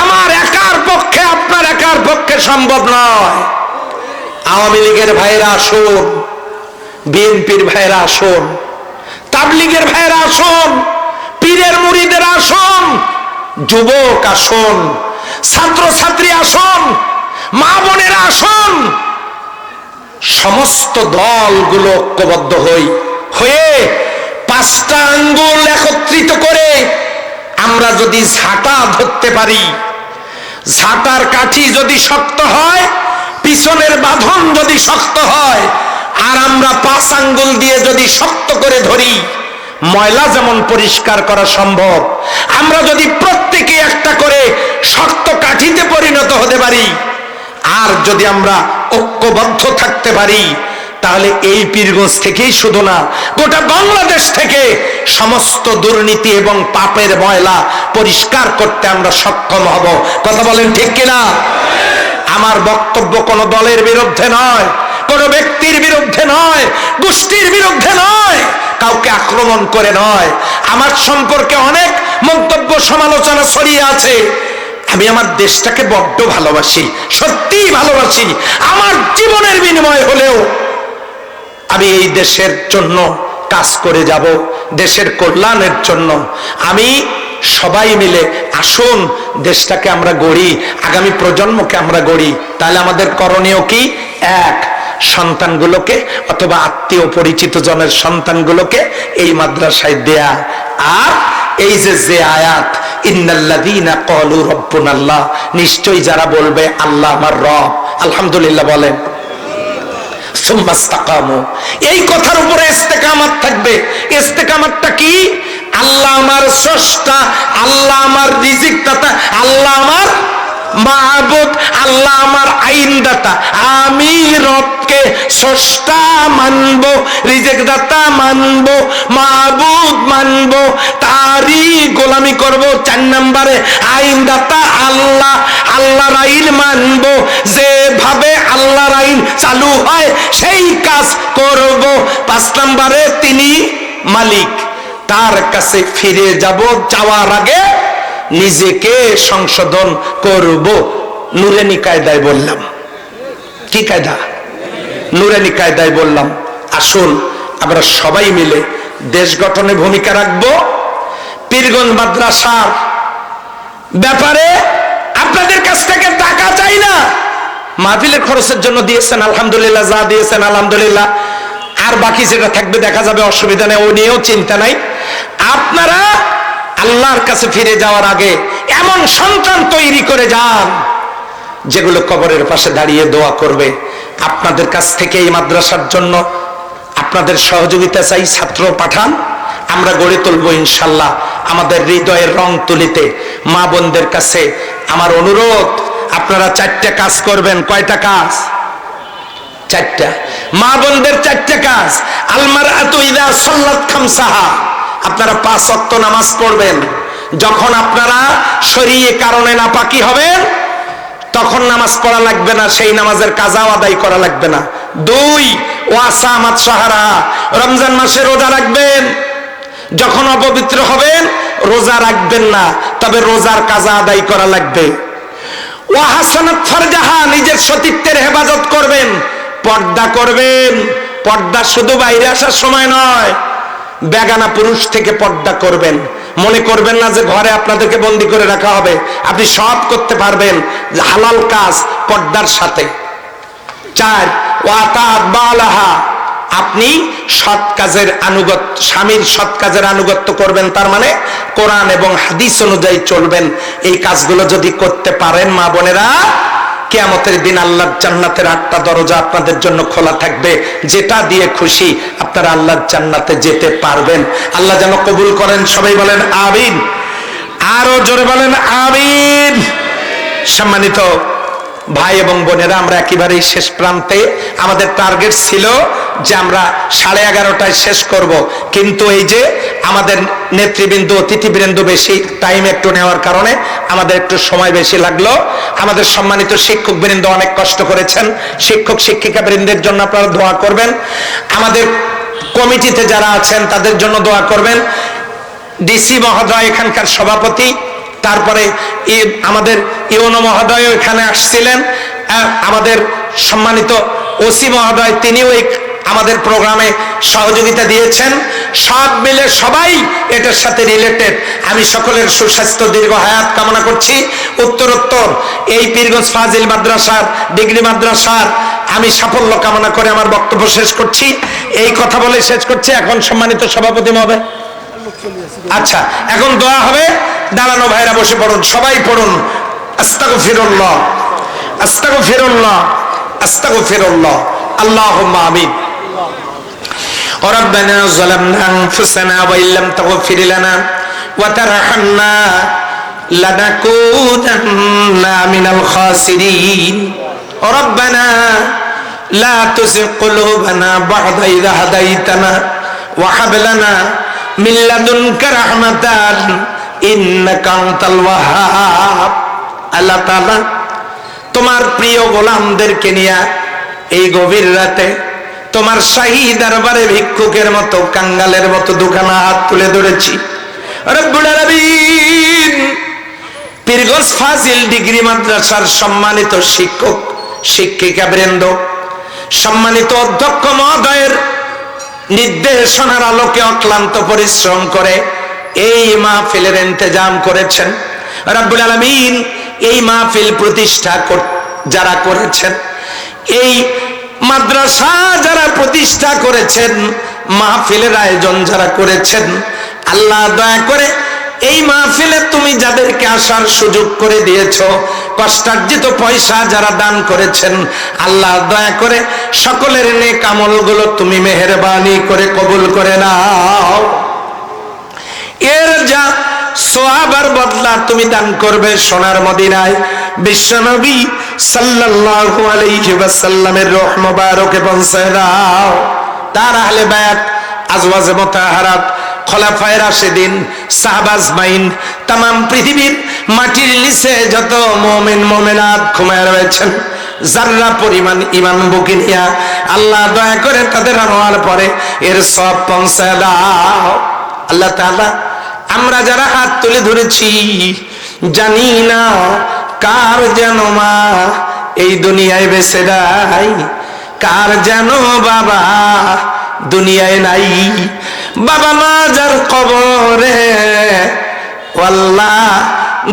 [SPEAKER 1] আমার একার পক্ষে, আপনার একার পক্ষে সম্ভব নয়। আওয়ামী লীগের ভাইরা আসুন, বিএনপির ভাইরা আসুন, তাবলীগের ভাইরা আসুন, পীরের মুরিদের আসুন, যুবক আসুন, ছাত্রছাত্রী আসুন, মা বোনেরা আসুন। সমস্ত দলগুলো ঐক্যবদ্ধ হয়ে 5টা আঙ্গুল একত্রিত করে আমরা যদি ঝাঁটা ধরতে পারি, ঝাঁটার কাঠি যদি শক্ত হয়, পিছনের বাঁধন যদি শক্ত হয়, আর আমরা 5 আঙ্গুল দিয়ে যদি শক্ত করে ধরি, ময়লা যেমন পরিষ্কার করা সম্ভব, আমরা যদি প্রত্যেকে একটা করে শক্ত কাঠিতে পরিণত হতে পারি, আর যদি আমরা ঐক্যবদ্ধ থাকতে পারি, তাহলে এই পীরগঞ্জ থেকেই শুধু না, গোটা বাংলাদেশ থেকে সমস্ত দুর্নীতি এবং পাপের ময়লা পরিষ্কার করতে আমরা সক্ষম হব। কথা বলেন ঠিক কিনা? আমার বক্তব্য কোনো দলের বিরুদ্ধে নয়, কোনো ব্যক্তির বিরুদ্ধে নয়, গোষ্ঠীর বিরুদ্ধে নয়, কাউকে আক্রমণ করে নয়। আমার সম্পর্কে অনেক মন্তব্য সমালোচনা ছড়িয়ে আছে। আমি আমার দেশটাকে বড্ড ভালোবাসি, সত্যিই ভালোবাসি। আমার জীবনের বিনিময় হলেও আমি এই দেশের জন্য কাজ করে যাব, দেশের কল্যাণের জন্য। আমি সবাই মিলে আসুন দেশটাকে আমরা গড়ি, আগামী প্রজন্মকে আমরা গড়ি। তাহলে আমাদের করণীয় কি? এক, সন্তানগুলোকে অথবা আত্মীয় পরিচিত জনের সন্তানগুলোকে এই মাদ্রাসায় দেয়া। আর এই যে আয়াত, ইন্নাল্লাযীনা ক্বালু রাব্বুনাল্লাহ, নিশ্চয়ই যারা বলবে আল্লাহ আমার রব, আলহামদুলিল্লাহ বলেন, সুম্মা ইসতাকামু, এই কথার উপরে ইস্তেকামাত থাকবে। ইস্তেকামাতটা কি? আল্লাহ আমার স্রষ্টা, আল্লাহ আমার রিজিক দাতা, আল্লাহ আমার মাবুদ আল্লাহ আমার আইনদাতা, আমি রবকে স্রষ্টা মানবো, রিজিক দাতা মানবো, মাবুদ মানবো, তারই গোলামি করব। 4 নম্বরে আইনদাতা আল্লাহ, আল্লাহর আইন মানবো, যেভাবে আল্লাহর আইন চালু হয় সেই কাজ করব। 5 নম্বরে তিনি মালিক, তার কাছে ফিরে যাব, যাওয়ার আগে নিজেকে সংশোধন করব। নুরানি কায়দায় বললাম। কি কায়দা? নুরানি কায়দায় বললাম। আসুন আমরা সবাই মিলে দেশ গঠনে ভূমিকা রাখবো। পীরগঞ্জ মাদ্রাসার ব্যাপারে আপনাদের কাছ থেকে টাকা চাই না, মাহফিলের খরচের জন্য দিয়েছেন আলহামদুলিল্লাহ, যা দিয়েছেন আলহামদুলিল্লাহ, আর বাকি যেটা থাকবে দেখা যাবে, অসুবিধা নেই, ও নিয়েও চিন্তা নাই। আপনারা আল্লাহর কাছে ফিরে যাওয়ার আগে এমন সন্তান তৈরি করে যান যেগুলো কবরের পাশে দাঁড়িয়ে দোয়া করবে। আপনাদের কাছ থেকে এই মাদ্রাসার জন্য আপনাদের সহযোগিতা চাই, ছাত্র পাঠান, আমরা গড়ে তুলবো ইনশাল্লাহ। আমাদের হৃদয়ের রং তুলিতে মা বোনদের কাছে আমার অনুরোধ, আপনারা 4টা কাজ করবেন। কয়টা কাজ? 4টা। মা বোনদের 4টা কাজ। আলমারআতু ইযা সাল্লাত খামসাহা, আপনারা 5 ওয়াক্ত নামাজ পড়বেন। যখন আপনারা শরীয়ী কারণে নাপাকি হবেন তখন নামাজ পড়া লাগবে না, সেই নামাজের কাজাও আদায় করা লাগবে না। 2 ওয়াসামাত শাহরা, রমজান মাসে রোজা রাখবেন। যখন অপবিত্র হবেন রোজা রাখবেন না, তবে রোজার কাজা আদায় করা লাগবে। ওয়াহাসানাত ফারজাহা, নিজের সতীত্বের হেফাজত করবেন, পর্দা করবেন। পর্দা শুধু বাইরে আসার সময় নয়, বেগানা পুরুষ থেকে পর্দা করবেন। মনে করবেন না যে ঘরে আপনাদেরকে বন্দী করে রাখা হবে, আপনি সব করতে পারবেন হালাল কাজ পর্দার সাথে। 4 ওয়াতাত বালাহা, আপনি সৎ কাজের আনুগত্য, স্বামীর সৎ কাজের আনুগত্য করবেন, তার মানে কোরআন এবং হাদিস অনুযায়ী চলবেন। এই কাজগুলো যদি করতে পারেন মা বোনেরা, কিয়ামতের দিন আল্লাহর জান্নাতের 8টা দরজা আপনাদের জন্য খোলা থাকবে, যেটা দিয়ে খুশি আপনারা আল্লাহর জান্নাতে যেতে পারবেন। আল্লাহ যেন কবুল করেন, সবাই বলেন আমিন। আরো জোরে বলেন আমিন। সম্মানিত ভাই এবং বোনেরা, আমরা একেবারেই শেষ প্রান্তে। আমাদের টার্গেট ছিল যে আমরা 11:30টায় শেষ করব, কিন্তু এই যে আমাদের নেতৃবৃন্দ, অতিথিবৃন্দ বেশি টাইম একটু নেওয়ার কারণে আমাদের একটু সময় বেশি লাগলো। আমাদের সম্মানিত শিক্ষক বৃন্দ অনেক কষ্ট করেছেন, শিক্ষক শিক্ষিকা বৃন্দের জন্য আপনারা দোয়া করবেন। আমাদের কমিটিতে যারা আছেন তাদের জন্য দোয়া করবেন। ডিসি মহোদয় এখানকার সভাপতি, তারপরে আমাদের ইউনো মহোদয় এখানে আসছিলেন, আমাদের সম্মানিত ওসি মহোদয় তিনিও আমাদের প্রোগ্রামে সহযোগিতা দিয়েছেন। সব মিলে সবাই এটার সাথে রিলেটেড। আমি সকলের সুস্বাস্থ্য, দীর্ঘ হায়াত কামনা করছি। উত্তরোত্তর এই পীরগঞ্জ ফাজিল মাদ্রাসার, ডিগ্রি মাদ্রাসার আমি সাফল্য কামনা করে আমার বক্তব্য শেষ করছি। এই কথা বলে শেষ করছি। এখন সম্মানিত সভাপতি মহোদয়, আচ্ছা এখন দোয়া হবে। দাঁড়ানো ভাইরা বসে পড়ুন, সবাই পড়ুন আস্তাগফিরুল্লাহ, আস্তাগফিরুল্লাহ, আস্তাগফিরুল্লাহ, আল্লাহুম্মা আমিন। ربنا ظلمنا أنفسنا وإن لم تغفر لنا وترحمنا لنكونن من الخاسرين ربنا لا تزغ قلوبنا بعد إذ هديتنا وهب لنا من لدنك رحمة إنك أنت الوهاب। আল্লাহ তাআলা তোমার প্রিয় গোলামদেরকে নিয়ে এই গভীর রাতে তোমার শাহী দরবারে ভিক্ষুকের মতো, কাঙ্গালের মতো দুখানা হাত তুলে ধরেছি। রব্বুল আলামিন, পীরগঞ্জ ফাজিল ডিগ্রি মাদ্রাসার সম্মানিত শিক্ষক শিক্ষিকা বৃন্দ, সম্মানিত অধ্যক্ষ মহোদয়ের নির্দেশনার আলোকে অক্লান্ত পরিশ্রম করে এই মাহফিলের ইন্তজাম করেছেন। রব্বুল আলামিন, এই মাহফিল প্রতিষ্ঠা যারা করেছেন, এই মাদ্রাসা যারা প্রতিষ্ঠা করেছেন, মাহফিলের আয়োজন যারা করেছেন, আল্লাহ দয়া করে এই মাহফিলে তুমি যাদেরকে আসার সুযোগ করে দিয়েছো, কষ্টার্জিত পয়সা যারা দান করেছেন, আল্লাহ দয়া করে সকলের নেক আমলগুলো তুমি মেহেরবানি করে কবুল করে নাও। এর যা সওয়াব আর বদলা তুমি দান করবে সোনার মদিনায়। বিশ্বনবী সাল্লাল্লাহু আলাইহি ওয়াসাল্লামের রূহ মুবারকে পৌঁছে দাও। তার আহলে বায়াত, আজওয়াজে মুতাহারাত, খোলাফায়ে রাশিদিন, সাহাবা আজমাইন, तमाम পৃথিবীর মাটির নিচে যত মুমিন মুমিনাত ঘুমায় রয়েছেন, যারা পরিমাণ ঈমান বুকে নিয়া আল্লাহ দয়া করে তাদের আনোয়ার পরে এর সব পৌঁছে দাও। আল্লাহ তাআলা আমরা যারা হাত তুলে ধরেছি, জানি না কার যেন মা এই দুনিয়ায় বেঁচে নাই, কার যেন বাবা দুনিয়ায় নাই। বাবা মা যার কবরে, আল্লাহ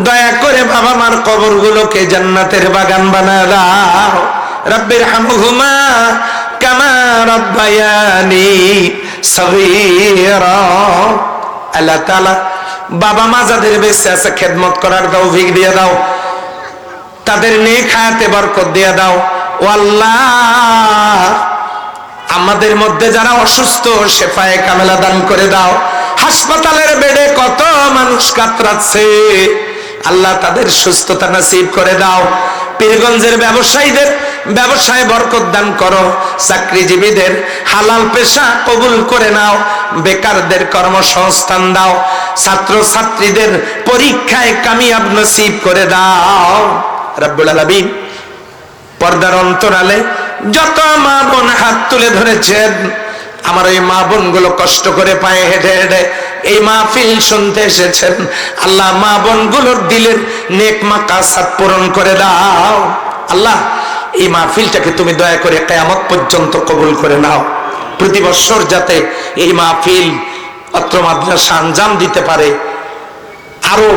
[SPEAKER 1] দয়া করে বাবা মার কবর গুলোকে জান্নাতের বাগান বানায় দাও। রব্বির হামহুমা কামা রাব্বায়ানি সগীরা। আল্লাহ তাআলা বাবা মা যাদের বেঁচে আছে খেদমত করার তৌফিক দিয়ে দাও, তাদের নেক হায়াতে বরকত দিয়ে দাও। ও আল্লাহ, আমাদের মধ্যে যারা অসুস্থ শেফায়ে কামেলা দান করে দাও। হাসপাতালের বেডে কত মানুষ কাতরাচ্ছে, আল্লাহ তাদের সুস্থতা নসিব করে দাও। পীরগঞ্জের ব্যবসায়ীদের ব্যবসায় বরকত দান করো, চাকরিজীবীদের হালাল পেশা কবুল করে নাও, বেকারদের কর্মসংস্থান দাও, ছাত্র ছাত্রীদের পরীক্ষায় কামিয়াব নসিব করে দাও। রব্বুল আলামিন পর্দার অন্তরালে যত মা বোন হাত তুলে ধরেছেন, আমার এই মা বোন গুলো কষ্ট করে পায়ে হেঁটে হেঁটে এই মাহফিল শুনতে এসেছেন, আল্লাহ মা বোন গুলোর দিলের নেক মাকাসাদ পূরণ করে দাও। আল্লাহ এই মাহফিলটাকে তুমি দয়া করে কিয়ামত পর্যন্ত কবুল করে নাও। প্রতি বছর যাতে এই মাহফিল অত্র মাদ্রাসা আঞ্জাম দিতে পারে, আরো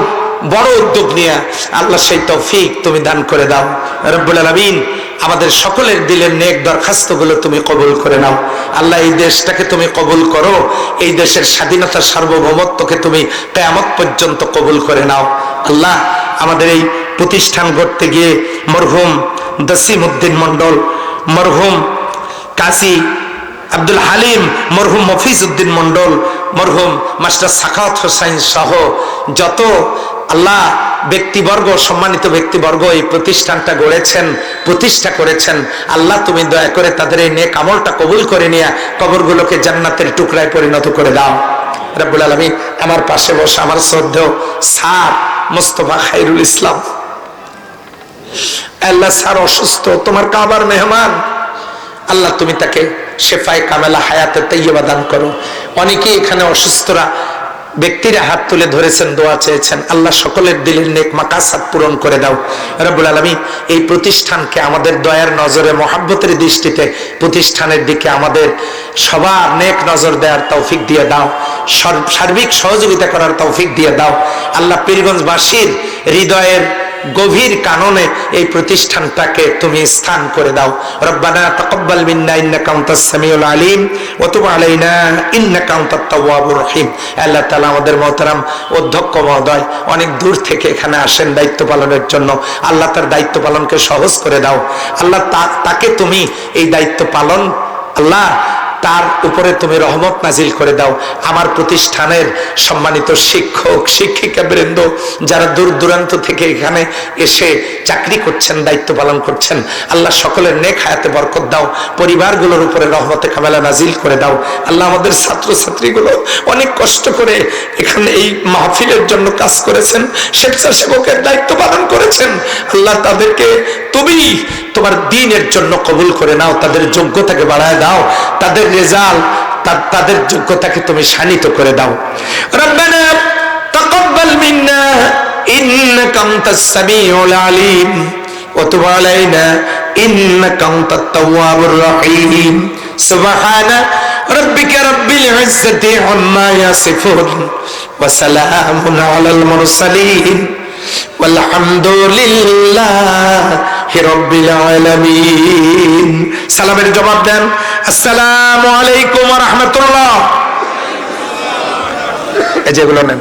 [SPEAKER 1] বড় উদ্যোগ নিয়ে আল্লাহ সেই তৌফিক তুমি দান করে দাও। রব্বুল আলামিন আমাদের সকলের দিলের নেক দরখাস্ত গুলো তুমি কবুল করে নাও। আল্লাহ এই দেশটাকে তুমি কবুল করো, এই দেশের স্বাধীনতা সার্বভৌমত্বকে তুমি কিয়ামত পর্যন্ত কবুল করে নাও। আল্লাহ আমাদের এই প্রতিষ্ঠান গড়তে গিয়ে মরহুম দসিম উদ্দিন মন্ডল, মরহুম কাজী আব্দুল হালিম, মরহুম মফিজ উদ্দিন মন্ডল, মরহুম মাস্টার সাখাওয়াত হোসেন সহ যত আল্লাহ ব্যক্তিবর্গ, সম্মানিত ব্যক্তিবর্গ এই প্রতিষ্ঠানটা গড়েছেন, প্রতিষ্ঠা করেছেন, আল্লাহ তুমি দয়া করে তাদের এই নেক আমলটা কবুল করে নিয়ে কবরগুলোকে জান্নাতের টুকরায় পরিণত করে দাও। রব্বুল আলামিন আমার পাশে বসে আমার শ্রদ্ধেয় স্যার মোস্তফা খায়রুল ইসলাম, আল্লাহ স্যার অসুস্থ, তোমার কাবার মেহমান, আল্লাহ তুমি তাকে শেফায়ে কামেলা হায়াতে তাইয়্যিবা দান করো। অনেকেই এখানে অসুস্থরা ব্যক্তিরা হাত তুলে ধরেছেন, দোয়া চেয়েছেন, আল্লাহ সকলের দিলের নেক মাকাসাদ পূরণ করে দাও। রব্বুল আলামিন এই প্রতিষ্ঠানকে আমাদের দয়ার নজরে, মহাব্বতের দৃষ্টিতে প্রতিষ্ঠানের দিকে আমাদের সবার নেক নজর দেওয়ার তৌফিক দিয়ে দাও, সার্বিক সহযোগিতা করার তৌফিক দিয়ে দাও। আল্লাহ পীরগঞ্জবাসীর হৃদয়ের গভীর কাননে এই প্রতিষ্ঠানটাকে তুমি স্থান করে দাও। রব্বানা তাকাব্বাল মিন্না ইন্নাকা আনতাস সামিউল আলিম ওয়া তুব আলাইনা ইন্নাকা আনতাত তাওয়াবুর রহিম। আল্লাহ তাআলা আমাদের মহতারাম অধ্যক্ষ মহোদয় অনেক দূর থেকে এখানে আসেন দায়িত্ব পালনের জন্য, আল্লাহ তার দায়িত্ব পালনকে সহজ করে দাও। আল্লাহ তাকে তুমি এই দায়িত্ব পালন, আল্লাহ তার উপরে তুমি রহমত নাজিল করে দাও। আমার প্রতিষ্ঠানের সম্মানিত শিক্ষক শিক্ষিকা বৃন্দ যারা দূর দূরান্ত থেকে এখানে এসে চাকরি করছেন, দায়িত্ব পালন করছেন, আল্লাহ সকলের নেক হায়াতে বরকত দাও, পরিবারগুলোর উপরে রহমতে কামেলা নাজিল করে দাও। আল্লাহ আমাদের ছাত্রছাত্রীগুলো অনেক কষ্ট করে এখানে এই মাহফিলের জন্য কাজ করেছেন, স্বেচ্ছাসেবকের দায়িত্ব পালন করেছেন, আল্লাহ তাদেরকে তুমি তোমার দ্বীনের জন্য কবুল করে নাও, তাদের যোগ্যতাকে বাড়ায় দাও, তাদের রেজাল্ট, তাদের যোগ্যতাকে তুমি শানিত করে দাও। রব্বানা তাকাব্বাল মিন্না ইন্নাকা আনতাস সামিউল আলিম ওয়া তুব আলাইনা ইন্নাকা আনতাত তাওয়াবুর রহিম। সুবহানা রাব্বিকা রাব্বিল ইজ্জাতি আম্মা ইয়াসিফুন ওয়া সালামুন আলাল মুরসালিন আলহামদুলিল্লাহি রাব্বিল আলামিন। সালামের জবাব দেন, আসসালামু আলাইকুম ওয়া রাহমাতুল্লাহ। এই যেগুলো নেন।